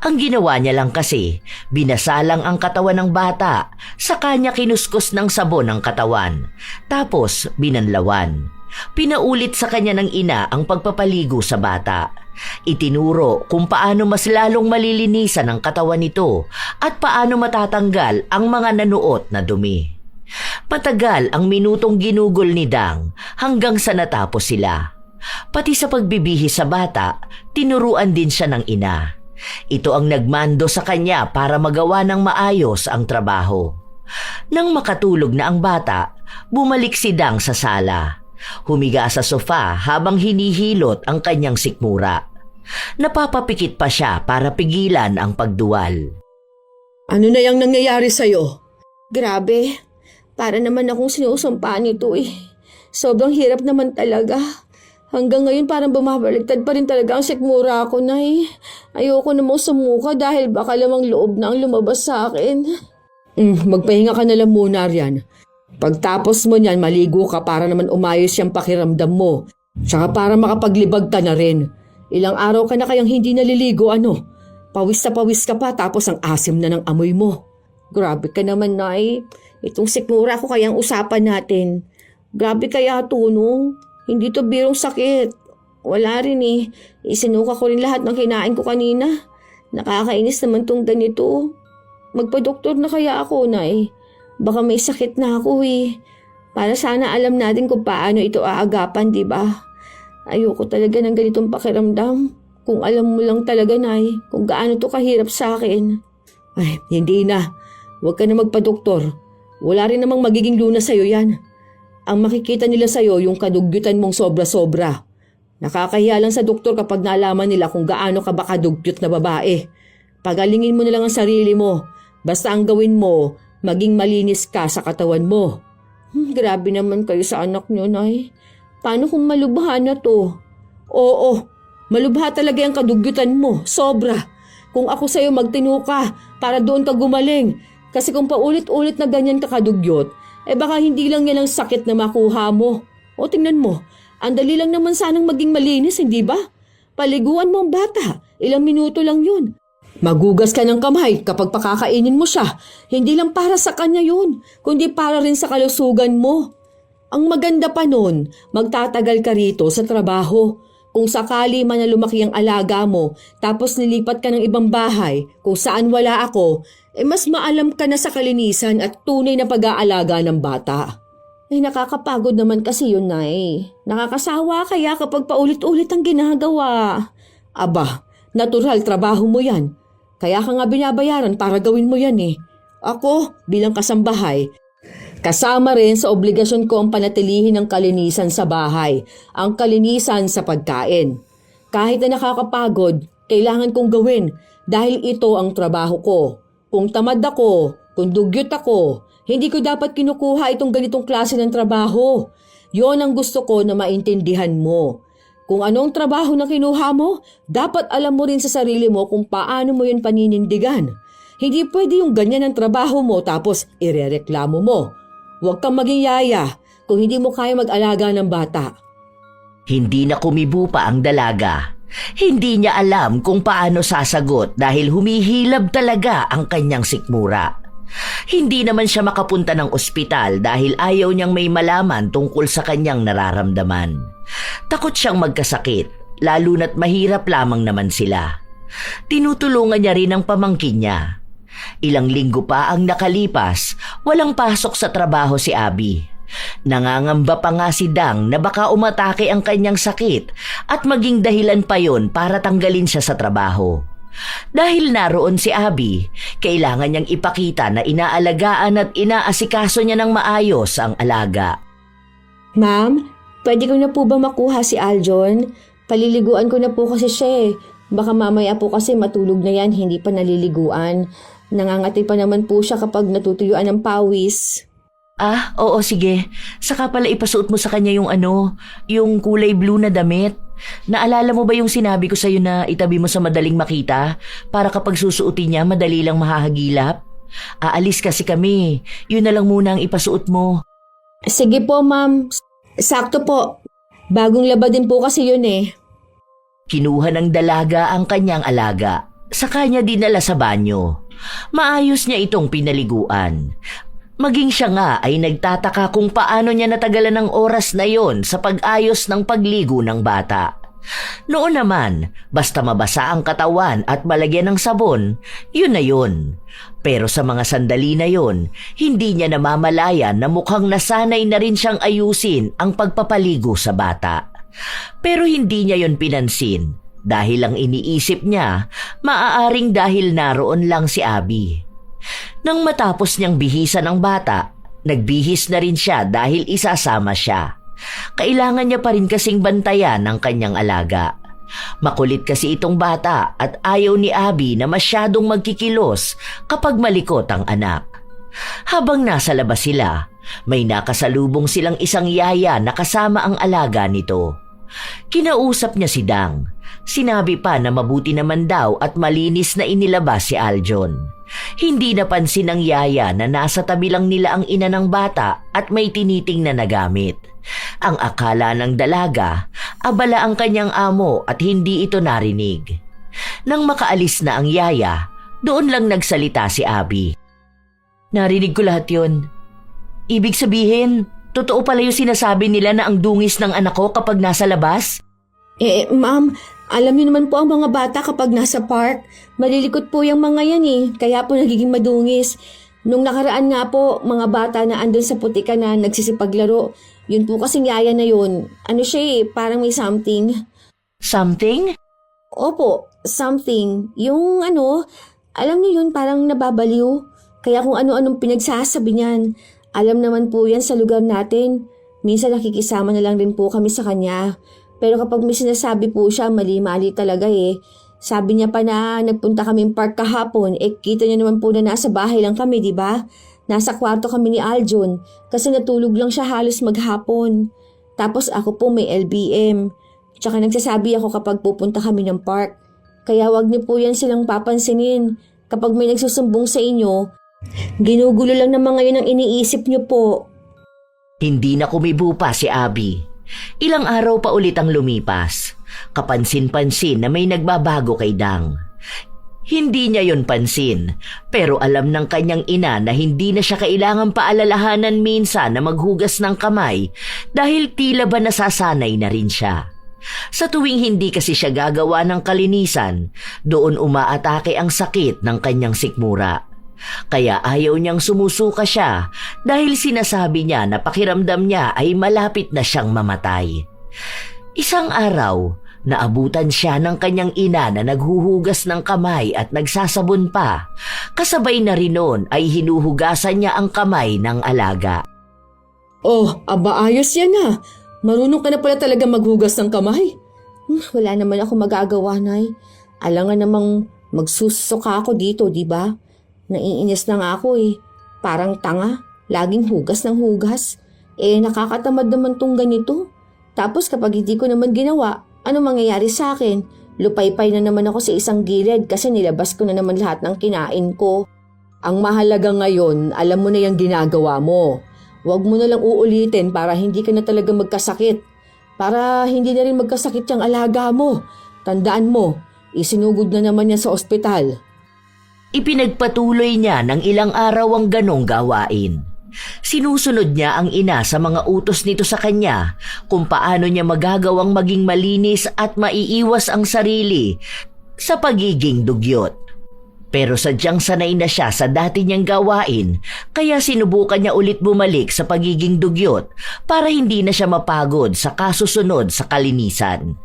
Ang ginawa niya lang kasi, binasalang ang katawan ng bata, sa kanya kinuskus ng sabon ang katawan, tapos binanlawan. Pinaulit sa kanya ng ina ang pagpapaligo sa bata. Itinuro kung paano mas lalong malilinisan ang katawan nito at paano matatanggal ang mga nanuot na dumi. Matagal ang minutong ginugol ni Dang hanggang sa natapos sila. Pati sa pagbibihi sa bata, tinuruan din siya ng ina. Ito ang nagmando sa kanya para magawa ng maayos ang trabaho. Nang makatulog na ang bata, bumalik si Dang sa sala. Humiga sa sofa habang hinihilot ang kanyang sikmura. Napapapikit pa siya para pigilan ang pagduwal. Ano na yung nangyayari sa'yo? Grabe. Para naman akong sinusumpaan nito eh. Sobrang hirap naman talaga. Hanggang ngayon parang bumabaligtad pa rin talaga ang sikmura ko na eh. Ayoko namang sumuka dahil baka lamang loob na ang lumabas sa akin. Magpahinga ka na lang muna riyan. Pagtapos mo niyan, maligo ka para naman umayos yung pakiramdam mo. Tsaka para makapaglibag ka na rin. Ilang araw ka na kayang hindi naliligo ano. Pawis na pawis ka pa tapos ang asim na ng amoy mo. Grabe ka naman, Nay. Itong sikmura ko kayang usapan natin. Grabe kaya to, no? Hindi to birong sakit. Wala rin eh. Isinuka ko rin lahat ng kinain ko kanina. Nakakainis naman tong ganito. Magpa-doktor na kaya ako, Nay. Baka may sakit na ako eh. Para sana alam natin kung paano ito aagapan, di ba? Ayoko talaga ng ganitong pakiramdam. Kung alam mo lang talaga, Nay, kung gaano to kahirap sa akin. Ay, hindi na. Huwag ka na magpa-doktor. Wala rin namang magiging lunas sa'yo yan. Ang makikita nila sa'yo yung kadugyutan mong sobra-sobra. Nakakahiya lang sa doktor kapag nalaman nila kung gaano ka ba kadugyot na babae. Pagalingin mo na lang ang sarili mo. Basta ang gawin mo, maging malinis ka sa katawan mo. Grabe naman kayo sa anak niyo, Nay. Paano kung malubha na to? Oo, malubha talaga ang kadugyutan mo. Sobra. Kung ako sa'yo magtino ka para doon ka gumaling. Kasi kung paulit-ulit na ganyan ka kadugyot, baka hindi lang yan ang sakit na makuha mo. O tingnan mo, ang dali lang naman sanang maging malinis, hindi ba? Paliguan mo ang bata, ilang minuto lang yun. Magugas ka ng kamay kapag pakakainin mo siya. Hindi lang para sa kanya yun, kundi para rin sa kalusugan mo. Ang maganda pa nun, magtatagal ka rito sa trabaho. Kung sakali man na lumaki ang alaga mo, tapos nilipat ka ng ibang bahay, kung saan wala ako, mas maalam ka na sa kalinisan at tunay na pag-aalaga ng bata. Nakakapagod naman kasi yun, Nay. Nakakasawa kaya kapag paulit-ulit ang ginagawa. Aba, natural trabaho mo yan. Kaya ka nga binabayaran para gawin mo yan eh. Ako, bilang kasambahay, kasama rin sa obligasyon ko ang panatilihin ng kalinisan sa bahay, ang kalinisan sa pagkain. Kahit na nakakapagod, kailangan kong gawin dahil ito ang trabaho ko. Kung tamad ako, kung dugyot ako, hindi ko dapat kinukuha itong ganitong klase ng trabaho. Yon ang gusto ko na maintindihan mo. Kung anong trabaho na kinuha mo, dapat alam mo rin sa sarili mo kung paano mo yun paninindigan. Hindi pwede yung ganyan ang trabaho mo tapos irereklamo mo. Huwag kang maging yaya kung hindi mo kaya mag-alaga ng bata. Hindi na kumibo pa ang dalaga. Hindi niya alam kung paano sasagot dahil humihilab talaga ang kanyang sikmura. Hindi naman siya makapunta ng ospital dahil ayaw niyang may malaman tungkol sa kanyang nararamdaman. Takot siyang magkasakit, lalo na't mahirap lamang naman sila. Tinutulungan niya rin ang pamangkin niya. Ilang linggo pa ang nakalipas, walang pasok sa trabaho si Abby. Nangangamba pa nga si Dang na baka umatake ang kanyang sakit at maging dahilan pa yon para tanggalin siya sa trabaho. Dahil naroon si Abby, kailangan niyang ipakita na inaalagaan at inaasikaso niya ng maayos ang alaga. Ma'am, pwede ko na po ba makuha si Aljon? Paliliguan ko na po kasi siya eh. Baka mamaya po kasi matulog na yan, hindi pa naliliguan. Nangangati pa naman po siya kapag natutuyuan ng pawis. Ah, oo sige. Saka pala ipasuot mo sa kanya yung kulay blue na damit. Naalala mo ba yung sinabi ko sa'yo na itabi mo sa madaling makita para kapag susuotin niya madali lang mahahagilap? Aalis kasi kami. Yun na lang muna ang ipasuot mo. Sige po, ma'am. Sakto po. Bagong laba din po kasi yun eh. Kinuha ng dalaga ang kanyang alaga. Sa kanya dinala sa banyo. Maayos niya itong pinaliguan. Maging siya nga ay nagtataka kung paano niya natagalan ng oras na yon sa pag-ayos ng pagligo ng bata. Noon naman, basta mabasa ang katawan at malagyan ng sabon, yun na yun. Pero sa mga sandali na yun, hindi niya namamalayan na mukhang nasanay na rin siyang ayusin ang pagpapaligo sa bata. Pero hindi niya yon pinansin dahil ang iniisip niya, maaaring dahil naroon lang si Abby. Nang matapos niyang bihisan ang bata, nagbihis na rin siya dahil isasama siya. Kailangan niya pa rin kasing bantayan ang kanyang alaga. Makulit kasi itong bata at ayaw ni Abby na masyadong magkikilos kapag malikot ang anak. Habang nasa labas sila, may nakasalubong silang isang yaya na kasama ang alaga nito. Kinausap niya si Dang. Sinabi pa na mabuti naman daw at malinis na inilabas si Aljon. Hindi napansin ng yaya na nasa tabi lang nila ang ina ng bata at may tinitingnan na gamit. Ang akala ng dalaga, abala ang kanyang amo at hindi ito narinig. Nang makaalis na ang yaya, doon lang nagsalita si Abby. Narinig ko lahat yun. Ibig sabihin, totoo pala yung sinasabi nila na ang dungis ng anak ko kapag nasa labas? Ma'am, alam niyo naman po ang mga bata kapag nasa park. Malilikot po yung mga yan eh, kaya po nagiging madungis. Nung nakaraan nga po, mga bata na andun sa putika na nagsisipaglaro, yun po kasing yaya na yun. Ano siya eh, parang may something. Something? Opo, something. Yung alam niyo yun, parang nababaliw. Kaya kung ano-anong pinagsasabi niyan. Alam naman po yan sa lugar natin. Minsan nakikisama na lang din po kami sa kanya. Pero kapag may sinasabi po siya, mali-mali talaga eh. Sabi niya pa na nagpunta kaming park kahapon, kita niya naman po na nasa bahay lang kami, di ba? Nasa kwarto kami ni Aljon kasi natulog lang siya halos maghapon. Tapos ako po may LBM. Tsaka nagsasabi ako kapag pupunta kami ng park. Kaya wag niyo po yan silang papansinin. Kapag may nagsusumbong sa inyo, ginugulo lang naman ngayon ang iniisip niyo po. Hindi na kumibo pa si Abby. Ilang araw pa ulit ang lumipas. Kapansin-pansin na may nagbabago kay Dang. Hindi niya yon pansin, pero alam ng kanyang ina na hindi na siya kailangang paalalahanan minsan na maghugas ng kamay dahil tila ba nasasanay na rin siya. Sa tuwing hindi kasi siya gagawa ng kalinisan, doon umaatake ang sakit ng kanyang sikmura. Kaya ayaw niyang sumusuka siya dahil sinasabi niya na pakiramdam niya ay malapit na siyang mamatay. Isang araw, naabutan siya ng kanyang ina na naghuhugas ng kamay at nagsasabon pa. Kasabay na rin noon ay hinuhugasan niya ang kamay ng alaga. Oh, aba ayos yan ah. Marunong ka na pala talaga maghugas ng kamay. Wala naman ako magagawa, Nay. Alangan namang magsusuka ako dito, di ba? Naiinis na nga ako eh. Parang tanga. Laging hugas ng hugas. Nakakatamad naman tong ganito. Tapos kapag hindi ko naman ginawa, ano mangyayari sa akin? Lupaypay na naman ako sa isang gilid kasi nilabas ko na naman lahat ng kinain ko. Ang mahalaga ngayon, alam mo na yung ginagawa mo. Huwag mo na lang uulitin para hindi ka na talaga magkasakit. Para hindi na rin magkasakit yung alaga mo. Tandaan mo, isinugod na naman yan sa ospital. Ipinagpatuloy niya ng ilang araw ang ganong gawain. Sinusunod niya ang ina sa mga utos nito sa kanya kung paano niya magagawang maging malinis at maiiwas ang sarili sa pagiging dugyot. Pero sadyang sanay na siya sa dati niyang gawain kaya sinubukan niya ulit bumalik sa pagiging dugyot para hindi na siya mapagod sa kasusunod sa kalinisan.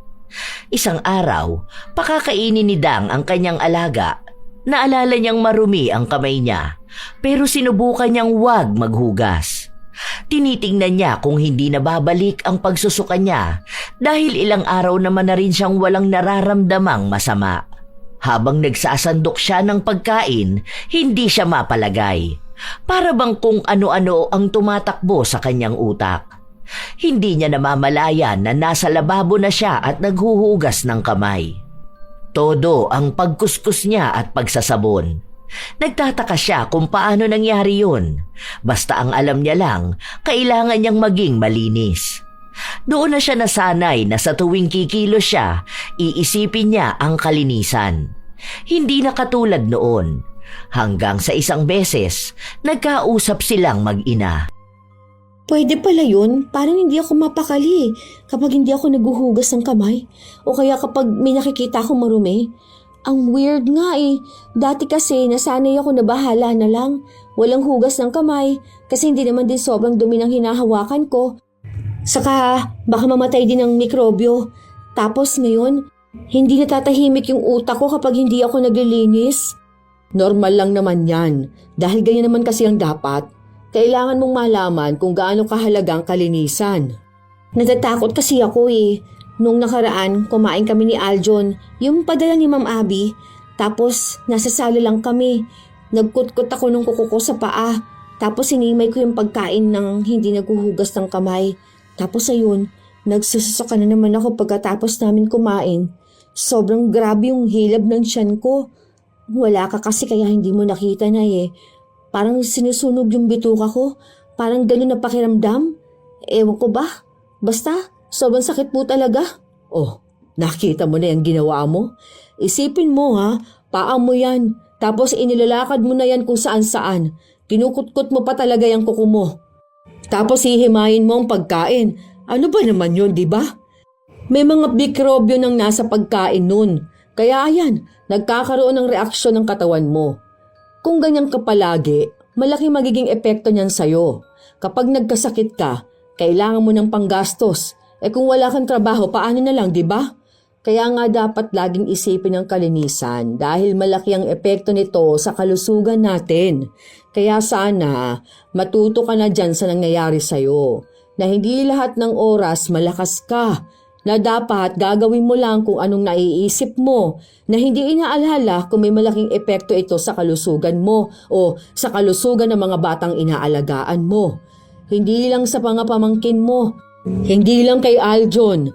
Isang araw, pakakainin ni Dang ang kanyang alaga. Naalala niyang marumi ang kamay niya, pero sinubukan niyang wag maghugas. Tinitingnan niya kung hindi na babalik ang pagsusuka niya dahil ilang araw naman na rin siyang walang nararamdamang masama. Habang nagsasandok siya ng pagkain, hindi siya mapalagay. Para bang kung ano-ano ang tumatakbo sa kanyang utak. Hindi niya namamalayan na nasa lababo na siya at naghuhugas ng kamay. Todo ang pagkuskus niya at pagsasabon. Nagtataka siya kung paano nangyari yun. Basta ang alam niya lang, kailangan niyang maging malinis. Doon na siya nasanay na sa tuwing kikilos siya, iisipin niya ang kalinisan. Hindi na katulad noon. Hanggang sa isang beses, nagkausap silang mag-ina. Pwede pala yun. Parang hindi ako mapakali kapag hindi ako naguhugas ng kamay. O kaya kapag may nakikita akong marumi. Ang weird nga eh. Dati kasi nasanay ako na bahala na lang. Walang hugas ng kamay kasi hindi naman din sobrang dumi ng hinahawakan ko. Saka baka mamatay din ng mikrobyo. Tapos ngayon, hindi natatahimik yung utak ko kapag hindi ako naglilinis. Normal lang naman yan. Dahil ganyan naman kasi ang dapat. Kailangan mong malaman kung gaano kahalaga ang kalinisan. Natatakot kasi ako eh. Nung nakaraan, kumain kami ni Aljon, yung padala ni Ma'am Abby. Tapos, nasa sala lang kami. Nagkutkot ako ng kuko ko sa paa. Tapos, sinimay ko yung pagkain ng hindi naghuhugas ng kamay. Tapos, ayun, nagsusuka na naman ako pagkatapos namin kumain. Sobrang grabe yung hilab ng tiyan ko. Wala ka kasi kaya hindi mo nakita na eh. Parang sinusunog yung bituka ko. Parang ganun na pakiramdam. Ewan ko ba? Basta, sobrang sakit po talaga. Oh, nakita mo na yung ginawa mo? Isipin mo ha, paa mo yan. Tapos inilalakad mo na yan kung saan-saan. Kinukutkot mo pa talaga yung kuko mo. Tapos hihimayin mo ang pagkain. Ano ba naman yun, di ba? May mga mikrobyo nang nasa pagkain nun. Kaya ayan, nagkakaroon ng reaksyon ng katawan mo. Kung ganyan ka palagi, malaki magiging epekto niyan sa'yo. Kapag nagkasakit ka, kailangan mo ng panggastos. Kung wala kang trabaho, paano na lang, di ba? Kaya nga dapat laging isipin ang kalinisan dahil malaki ang epekto nito sa kalusugan natin. Kaya sana matuto ka na dyan sa nangyayari sa'yo na hindi lahat ng oras malakas ka, na dapat gagawin mo lang kung anong naiisip mo, na hindi inaalala kung may malaking epekto ito sa kalusugan mo o sa kalusugan ng mga batang inaalagaan mo. Hindi lang sa mga pamangkin mo, hindi lang kay Aljon,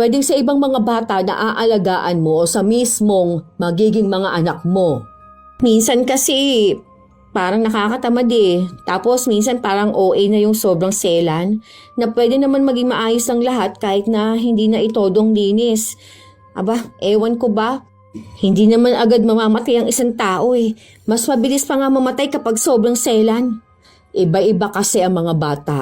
pwedeng sa ibang mga bata na aalagaan mo o sa mismong magiging mga anak mo. Minsan kasi parang nakakatamad eh. Tapos minsan parang OA na yung sobrang selan na pwede naman maging maayos ang lahat kahit na hindi na itodong linis. Aba, ewan ko ba? Hindi naman agad mamamatay ang isang tao eh. Mas mabilis pa nga mamatay kapag sobrang selan. Iba-iba kasi ang mga bata.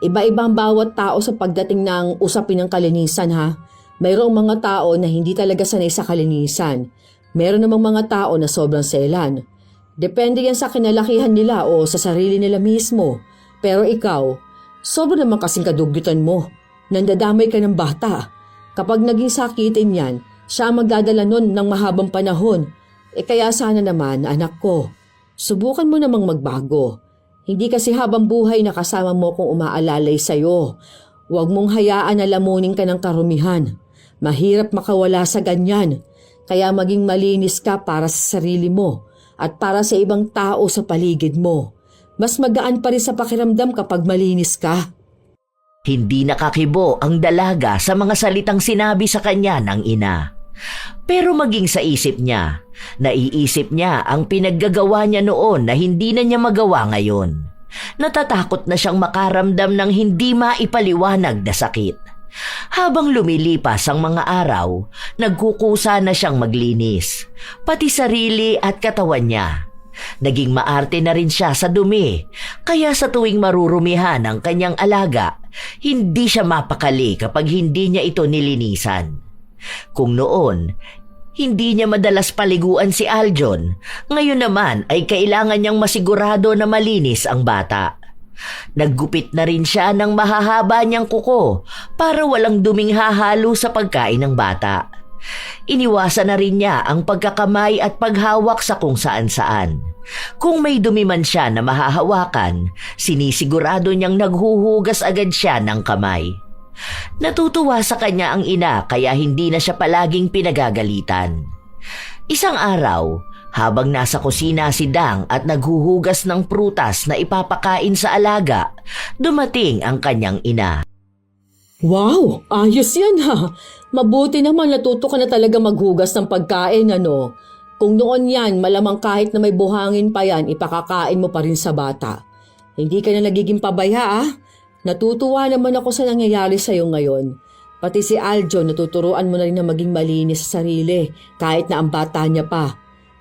Iba-iba ang bawat tao sa pagdating ng usapin ng kalinisan ha. Mayroong mga tao na hindi talaga sanay sa kalinisan. Meron namang mga tao na sobrang selan. Depende yan sa kinalakihan nila o sa sarili nila mismo. Pero ikaw, sobra naman kasing kadugyutan mo. Nandadamay ka ng bata. Kapag naging sakitin yan, siya ang magdadala nun ng mahabang panahon. Kaya sana naman, anak ko, subukan mo namang magbago. Hindi kasi habang buhay na kasama mo kung umaalalay sa'yo. Huwag mong hayaan na lamunin ka ng karumihan. Mahirap makawala sa ganyan. Kaya maging malinis ka para sa sarili mo at para sa ibang tao sa paligid mo. Mas magaan pa rin sa pakiramdam kapag malinis ka. Hindi nakakibo ang dalaga sa mga salitang sinabi sa kanya ng ina. Pero maging sa isip niya, naiisip niya ang pinaggagawa niya noon na hindi na niya magawa ngayon. Natatakot na siyang makaramdam ng hindi maipaliwanag na sakit. Habang lumilipas ang mga araw, nagkukusa na siyang maglinis, pati sarili at katawan niya. Naging maarte na rin siya sa dumi, kaya sa tuwing marurumihan ang kanyang alaga, hindi siya mapakali kapag hindi niya ito nilinisan. Kung noon, hindi niya madalas paliguan si Aljon, ngayon naman ay kailangan niyang masigurado na malinis ang bata. Naggupit na rin siya ng mahahaba niyang kuko para walang duming hahalo sa pagkain ng bata. Iniwasan na rin niya ang pagkakamay at paghawak sa kung saan-saan. Kung may dumi man siya na mahahawakan, sinisigurado niyang naghuhugas agad siya ng kamay. Natutuwa sa kanya ang ina kaya hindi na siya palaging pinagagalitan. Isang araw, habang nasa kusina si Dang at naghuhugas ng prutas na ipapakain sa alaga, dumating ang kanyang ina. Wow, ayos yan ha. Mabuti naman natuto ka na talaga maghugas ng pagkain ano. Kung noon yan, malamang kahit na may buhangin pa yan, ipakakain mo pa rin sa bata. Hindi ka na nagiging pabaya ah. Natutuwa naman ako sa nangyayari sa'yo ngayon. Pati si Aljon natuturuan mo na rin na maging malinis sa sarili kahit na ang bata niya pa.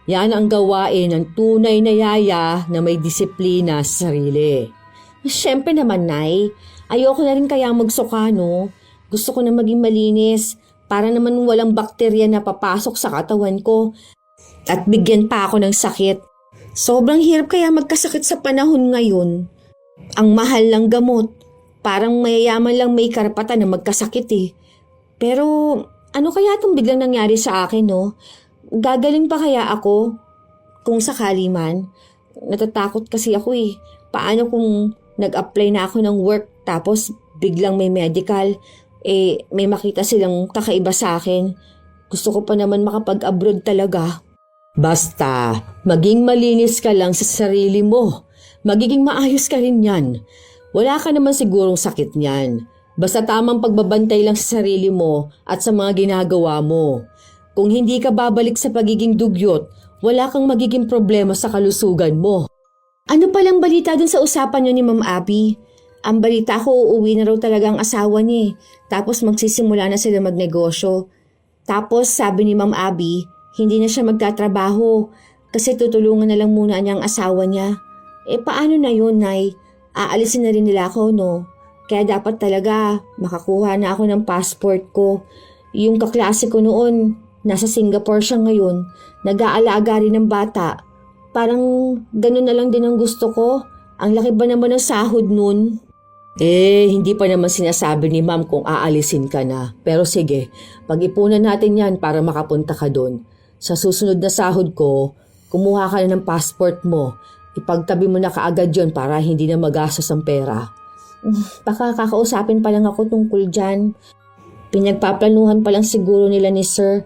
Yan ang gawain ng tunay na yaya na may disiplina sa sarili. Siyempre naman, Nay. Ayoko na rin kaya magsuka, no? Gusto ko na maging malinis para naman walang bakterya na papasok sa katawan ko at bigyan pa ako ng sakit. Sobrang hirap kaya magkasakit sa panahon ngayon. Ang mahal ng gamot. Parang mayayaman lang may karapatan na magkasakit eh. Pero ano kaya itong biglang nangyari sa akin, no? Gagaling pa kaya ako? Kung sakali man. Natatakot kasi ako eh. Paano kung nag-apply na ako ng work tapos biglang may medical, may makita silang kakaiba sa akin. Gusto ko pa naman makapag-abroad talaga. Basta, maging malinis ka lang sa sarili mo. Magiging maayos ka rin yan. Wala ka naman sigurong sakit niyan. Basta tamang pagbabantay lang sa sarili mo at sa mga ginagawa mo. Kung hindi ka babalik sa pagiging dugyot, wala kang magiging problema sa kalusugan mo. Ano palang balita dun sa usapan nyo ni Ma'am Abby? Ang balita ko, uuwi na raw talaga ang asawa niya. Tapos magsisimula na sila magnegosyo. Tapos sabi ni Ma'am Abby, hindi na siya magtatrabaho kasi tutulungan na lang muna niya ang asawa niya. Paano na yun, Nay? Aalisin na rin nila ako, no? Kaya dapat talaga makakuha na ako ng passport ko. Yung kaklase ko noon, nasa Singapore siya ngayon. Nag-aalaga rin ng bata. Parang ganun na lang din ang gusto ko. Ang laki ba naman ng sahod nun? Hindi pa naman sinasabi ni ma'am kung aalisin ka na. Pero sige, pag-ipunan natin yan para makapunta ka doon. Sa susunod na sahod ko, kumuha ka na ng passport mo. Ipagtabi mo na kaagad yon para hindi na magastos ang pera. Baka kakausapin pa lang ako tungkol dyan. Pinagpaplanuhan pa lang siguro nila ni Sir.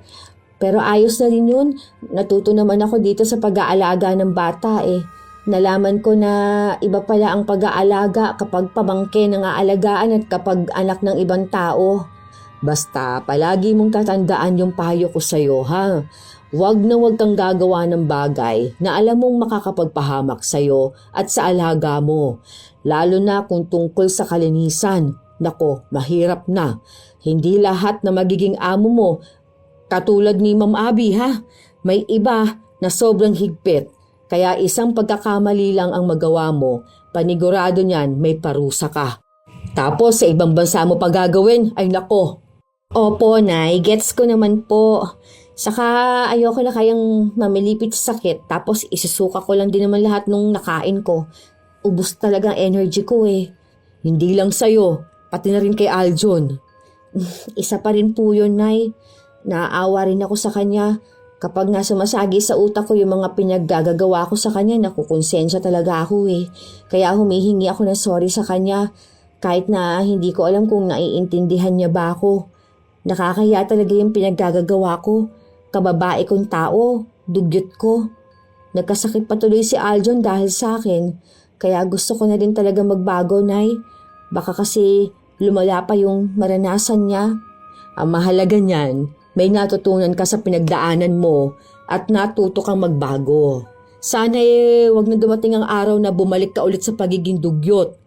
Pero ayos na rin yun. Natuto naman ako dito sa pag-aalaga ng bata eh. Nalaman ko na iba pala ang pag-aalaga kapag pamangkin ang aalagaan at kapag anak ng ibang tao. Basta palagi mong tatandaan yung payo ko sa'yo, ha? Huwag na huwag kang gagawa ng bagay na alam mong makakapagpahamak sa'yo at sa alaga mo. Lalo na kung tungkol sa kalinisan. Nako, mahirap na. Hindi lahat na magiging amo mo katulad ni Ma'am Abby, ha? May iba na sobrang higpit. Kaya isang pagkakamali lang ang magawa mo, panigurado niyan may parusa ka. Tapos sa ibang bansa mo pa gagawin, ay nako. Opo, Nay. Gets ko naman po. Saka ayoko na kayang mamilipit sa sakit tapos isusuka ko lang din naman lahat nung nakain ko. Ubus talaga ang energy ko eh. Hindi lang sa'yo, pati na rin kay Aljon. Isa pa rin po yun, Nay. Naaawa rin ako sa kanya. Kapag nasa masagi sa utak ko yung mga pinaggagawa ko sa kanya, nakukonsensya talaga ako eh. Kaya humihingi ako ng sorry sa kanya. Kahit na hindi ko alam kung naiintindihan niya ba ako. Nakakahiya talaga yung pinaggagawa ko. Kababae kong tao, dugyot ko. Nagkasakit pa tuloy si Aljon dahil sa akin. Kaya gusto ko na din talaga magbago, Nay. Baka kasi lumala pa yung maranasan niya. Ang mahalaga niyan, may natutunan ka sa pinagdaanan mo at natuto kang magbago. Sana wag na dumating ang araw na bumalik ka ulit sa pagiging dugyot.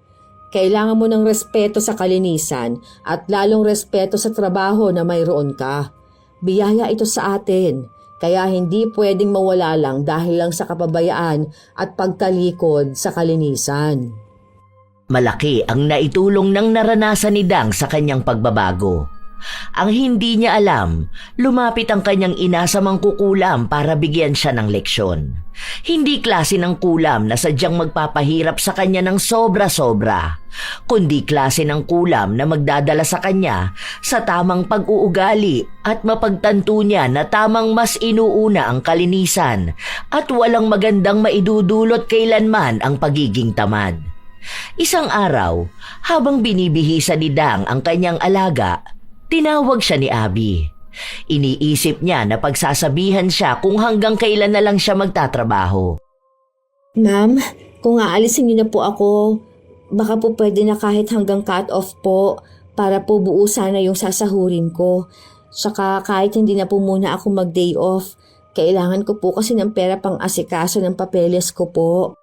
Kailangan mo ng respeto sa kalinisan at lalong respeto sa trabaho na mayroon ka. Biyaya ito sa atin, kaya hindi pwedeng mawala lang dahil lang sa kapabayaan at pagtalikod sa kalinisan. Malaki ang naitulong ng naranasan ni Dang sa kanyang pagbabago. Ang hindi niya alam, lumapit ang kanyang ina sa mangkukulam para bigyan siya ng leksyon. Hindi klase ng kulam na sadyang magpapahirap sa kanya ng sobra-sobra, kundi klase ng kulam na magdadala sa kanya sa tamang pag-uugali at mapagtanto niya na tamang mas inuuna ang kalinisan at walang magandang maidudulot kailanman ang pagiging tamad. Isang araw, habang binibihisa ni Dang ang kanyang alaga, tinawag siya ni Abby. Iniisip niya na pagsasabihan siya kung hanggang kailan na lang siya magtatrabaho. Ma'am, kung aalisin niyo na po ako, baka po pwede na kahit hanggang cut-off po para po buo sana yung sasahurin ko. Saka kahit hindi na po muna ako mag-day off, kailangan ko po kasi ng pera pang asikaso ng papeles ko po.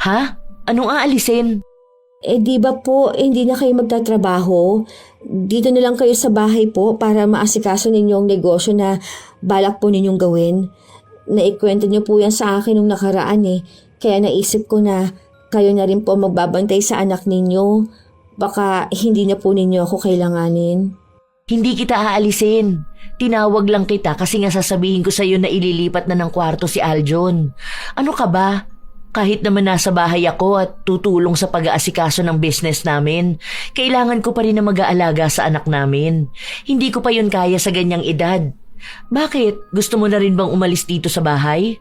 Ha? Anong aalisin? Di ba po, hindi na kayo magtatrabaho? Dito na lang kayo sa bahay po para maasikaso ninyo ang negosyo na balak po ninyong gawin. Naikwento niyo po yan sa akin nung nakaraan eh. Kaya naisip ko na kayo na rin po magbabantay sa anak ninyo. Baka hindi na po ninyo ako kailanganin. Hindi kita aalisin. Tinawag lang kita kasi nga sasabihin ko sa'yo na ililipat na ng kwarto si Aljon. Ano ka ba? Kahit naman nasa bahay ako at tutulong sa pag-aasikaso ng business namin, kailangan ko pa rin na mag-aalaga sa anak namin. Hindi ko pa yun kaya sa ganyang edad. Bakit? Gusto mo na rin bang umalis dito sa bahay?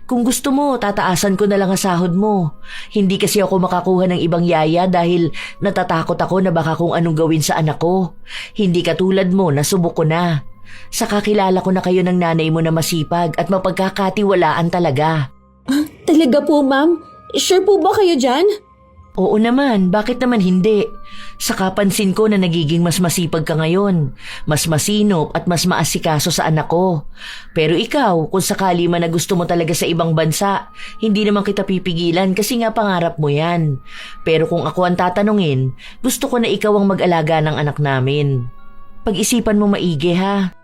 Kung gusto mo, tataasan ko na lang ang sahod mo. Hindi kasi ako makakuha ng ibang yaya dahil natatakot ako na baka kung anong gawin sa anak ko. Hindi katulad mo, nasubok ko na. Saka kilala ko na kayo ng nanay mo na masipag at mapagkakatiwalaan talaga. Talaga po, ma'am? Sure po ba kayo dyan? Oo naman, bakit naman hindi? Saka pansin ko na nagiging mas masipag ka ngayon, mas masinop at mas maasikaso sa anak ko. Pero ikaw, kung sakali man na gusto mo talaga sa ibang bansa, hindi naman kita pipigilan kasi nga pangarap mo yan. Pero kung ako ang tatanungin, gusto ko na ikaw ang mag-alaga ng anak namin. Pag-isipan mo maigi ha.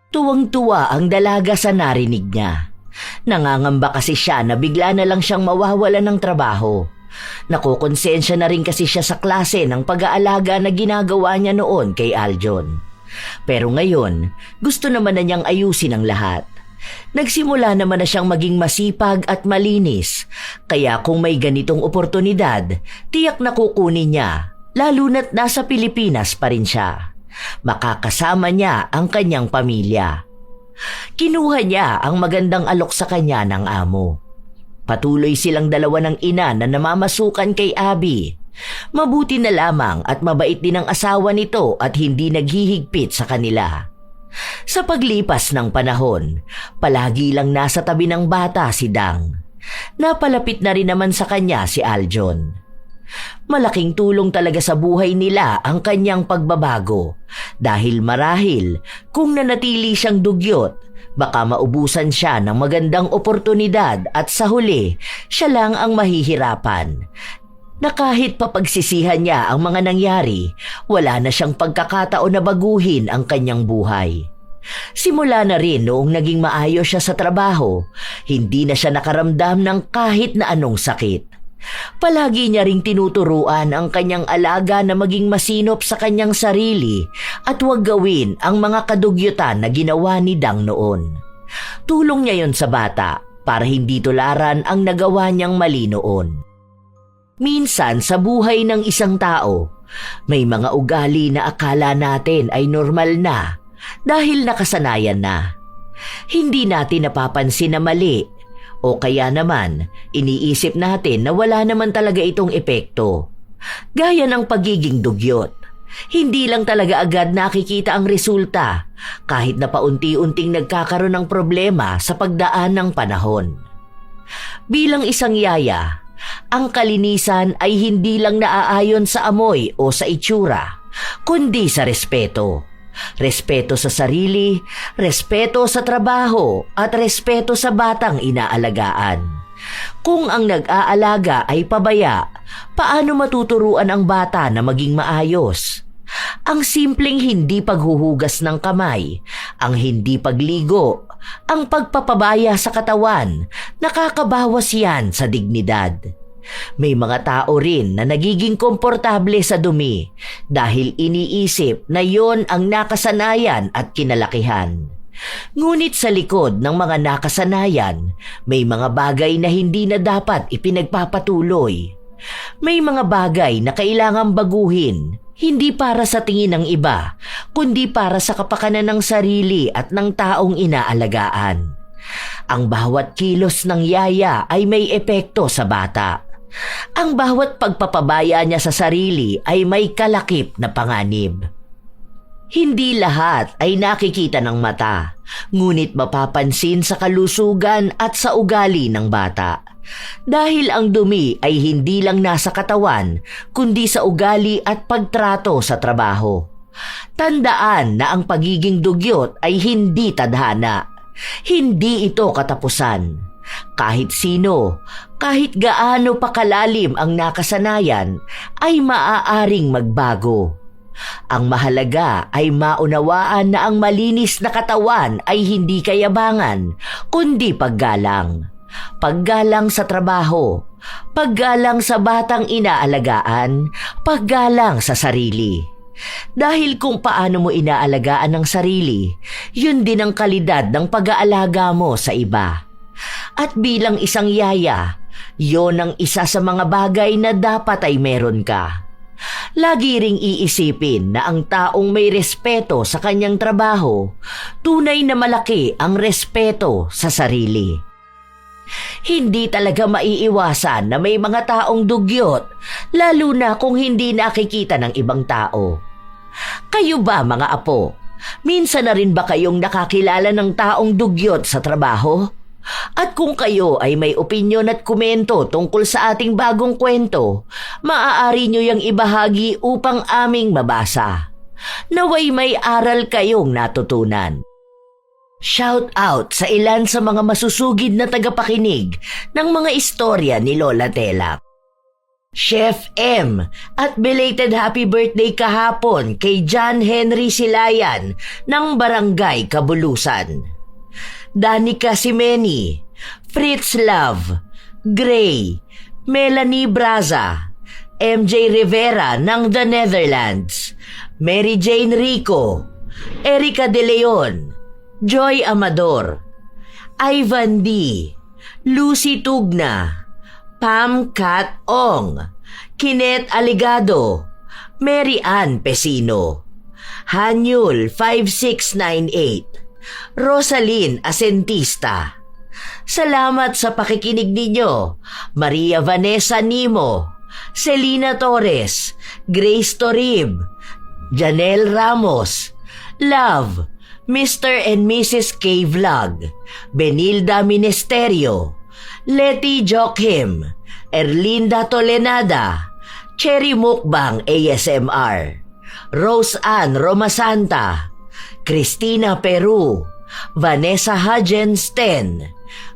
Tuwang-tuwa ang dalaga sa narinig niya. Nangangamba kasi siya na bigla na lang siyang mawawalan ng trabaho. Nakukonsensya na rin kasi siya sa klase ng pag-aalaga na ginagawa niya noon kay Aljon. Pero ngayon, gusto naman na niyang ayusin ang lahat. Nagsimula naman na siyang maging masipag at malinis, kaya kung may ganitong oportunidad, tiyak na kukunin niya. lalo na't nasa Pilipinas pa rin siya. Makakasama niya ang kanyang pamilya. Kinuha niya ang magandang alok sa kanya ng amo. Patuloy silang dalawa ng ina na namamasukan kay Abby. Mabuti na lamang at mabait din ang asawa nito at hindi naghihigpit sa kanila. Sa paglipas ng panahon, palagi lang nasa tabi ng bata si Dang. Napalapit na rin naman sa kanya si Aljon. Malaking tulong talaga sa buhay nila ang kanyang pagbabago dahil marahil kung nanatili siyang dugyot, baka maubusan siya ng magandang oportunidad at sa huli, siya lang ang mahihirapan. Na kahit papagsisihan niya ang mga nangyari, wala na siyang pagkakataon na baguhin ang kanyang buhay. Simula na rin noong naging maayos siya sa trabaho, hindi na siya nakaramdam ng kahit na anong sakit. Palagi niya ring tinuturuan ang kanyang alaga na maging masinop sa kanyang sarili at huwag gawin ang mga kadugyutan na ginawa ni Dang noon. Tulong niya yon sa bata para hindi tularan ang nagawa niyang mali noon. Minsan sa buhay ng isang tao, may mga ugali na akala natin ay normal na dahil nakasanayan na. Hindi natin napapansin na mali o kaya naman iniisip natin na wala naman talaga itong epekto. Gaya ng pagiging dugyot. Hindi lang talaga agad nakikita ang resulta kahit na paunti-unting nagkakaroon ng problema sa pagdaan ng panahon. Bilang isang yaya, ang kalinisan ay hindi lang naaayon sa amoy o sa itsura, kundi sa respeto. Respeto sa sarili, respeto sa trabaho, at respeto sa batang inaalagaan. Kung ang nag-aalaga ay pabaya, paano matuturuan ang bata na maging maayos? Ang simpleng hindi paghuhugas ng kamay, ang hindi pagligo, ang pagpapabaya sa katawan, nakakabawas yan sa dignidad. May mga tao rin na nagiging komportable sa dumi dahil iniisip na yon ang nakasanayan at kinalakihan. Ngunit sa likod ng mga nakasanayan, may mga bagay na hindi na dapat ipinagpapatuloy. May mga bagay na kailangang baguhin, hindi para sa tingin ng iba, kundi para sa kapakanan ng sarili at ng taong inaalagaan. Ang bawat kilos ng yaya ay may epekto sa bata. Ang bawat pagpapabaya niya sa sarili ay may kalakip na panganib. Hindi lahat ay nakikita ng mata, ngunit mapapansin sa kalusugan at sa ugali ng bata. Dahil ang dumi ay hindi lang nasa katawan, kundi sa ugali at pagtrato sa trabaho. Tandaan na ang pagiging dugyot ay hindi tadhana. Hindi ito katapusan. Kahit sino, kahit gaano pa kalalim ang nakasanayan, ay maaaring magbago. Ang mahalaga ay maunawaan na ang malinis na katawan ay hindi kayabangan, kundi paggalang. Paggalang sa trabaho, paggalang sa batang inaalagaan, paggalang sa sarili. Dahil kung paano mo inaalagaan ang sarili, yun din ang kalidad ng pag-aalaga mo sa iba. At bilang isang yaya, yon ang isa sa mga bagay na dapat ay meron ka. Lagi ring iisipin na ang taong may respeto sa kanyang trabaho, tunay na malaki ang respeto sa sarili. Hindi talaga maiiwasan na may mga taong dugyot, lalo na kung hindi nakikita ng ibang tao. Kayo ba mga apo, minsan na rin ba kayong nakakilala ng taong dugyot sa trabaho? At kung kayo ay may opinyon at komento tungkol sa ating bagong kwento, maaari nyo yang ibahagi upang aming mabasa. Naway may aral kayong natutunan. Shout out sa ilan sa mga masusugid na tagapakinig ng mga istorya ni Lola Telap. Chef M at belated happy birthday kahapon kay John Henry Silayan ng Barangay Kabulusan. Danica Simeni, Fritz Love, Gray, Melanie Braza, MJ Rivera ng The Netherlands, Mary Jane Rico, Erica De Leon, Joy Amador, Ivan D, Lucy Tugna, Pam Kat Ong, Kinet Aligado, Mary Ann Pesino, Hanyul 5698, Rosalyn Asentista. Salamat sa pakikinig ninyo, Maria Vanessa Nimo, Selina Torres, Grace Torib, Janelle Ramos, Love, Mr. and Mrs. K. Vlog, Benilda Ministerio, Letty Joachim, Erlinda Tolenada, Cherry Mukbang ASMR, Rose Ann Romasanta, Christina Peru, Vanessa Hagensten,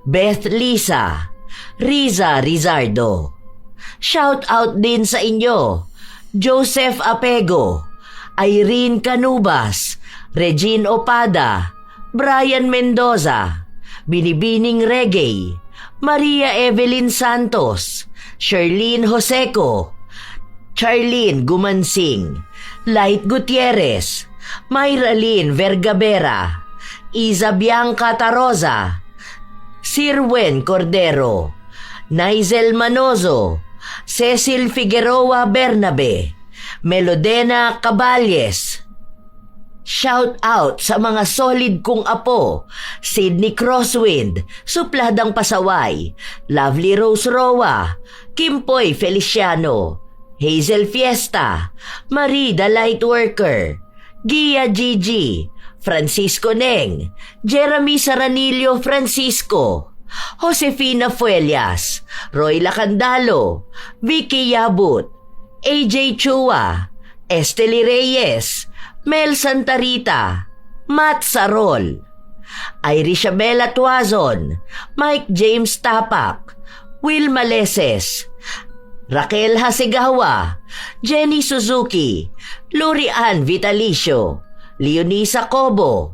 Beth Lisa, Riza Rizardo. Shout out din sa inyo, Joseph Apego, Irene Canubas, Regine Opada, Brian Mendoza, Binibining Reggae, Maria Evelyn Santos, Sherlyn Joseco, Charlene Gumansing, Light Gutierrez, Myralyn Vergabera, Isa Bianca Taroza, Sirwen Cordero, Nigel Manozo, Cecil Figueroa Bernabe, Melodena Caballes. Shout out sa mga solid kong apo, Sydney Crosswind, Supladang Pasaway, Lovely Rose Roa, Kimpoy Feliciano, Hazel Fiesta, Marie the Lightworker, Gia Gigi, Francisco Neng, Jeremy Saranillo Francisco, Josefina Fuelias, Roy Lacandalo, Vicky Yabut, AJ Chua, Esteli Reyes, Mel Santarita, Matt Sarol, Irisha Bella Tuazon, Mike James Tapak, Will Maleses, Raquel Hasegawa, Jenny Suzuki, Lurian Vitalicio, Leonisa Cobo,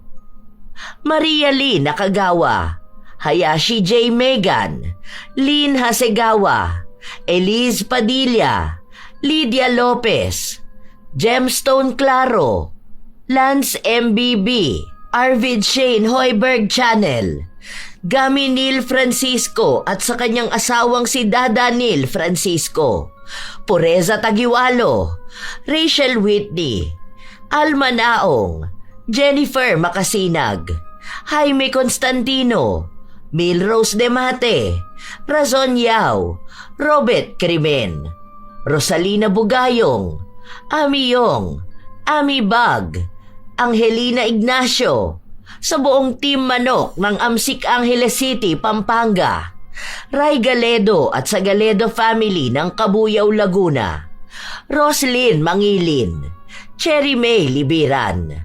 Maria Lee Nakagawa, Hayashi J. Megan, Lynn Hasegawa, Elise Padilla, Lydia Lopez, Gemstone Claro, Lance MBB, Arvid Shane Hoiberg Channel, Gami Neil Francisco at sa kanyang asawang si Dada Neil Francisco, Pureza Tagiwalo, Rachel Whitney, Alma Naong, Jennifer Makasinag, Jaime Constantino, Milrose Demate, Razon Yao, Robert Crimen, Rosalina Bugayong, Ami Yong, Ami Bag, Angelina Ignacio, sa buong Team Manok ng Amsik Angeles City, Pampanga, Ray Galedo at sa Galedo family ng Kabuyaw, Laguna, Roslyn Mangilin, Cherry May Libiran.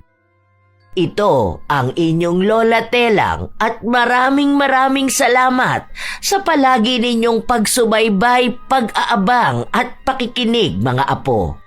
Ito ang inyong Lola Telang at maraming salamat sa palagi ninyong pagsubaybay, pag-aabang at pakikinig mga apo.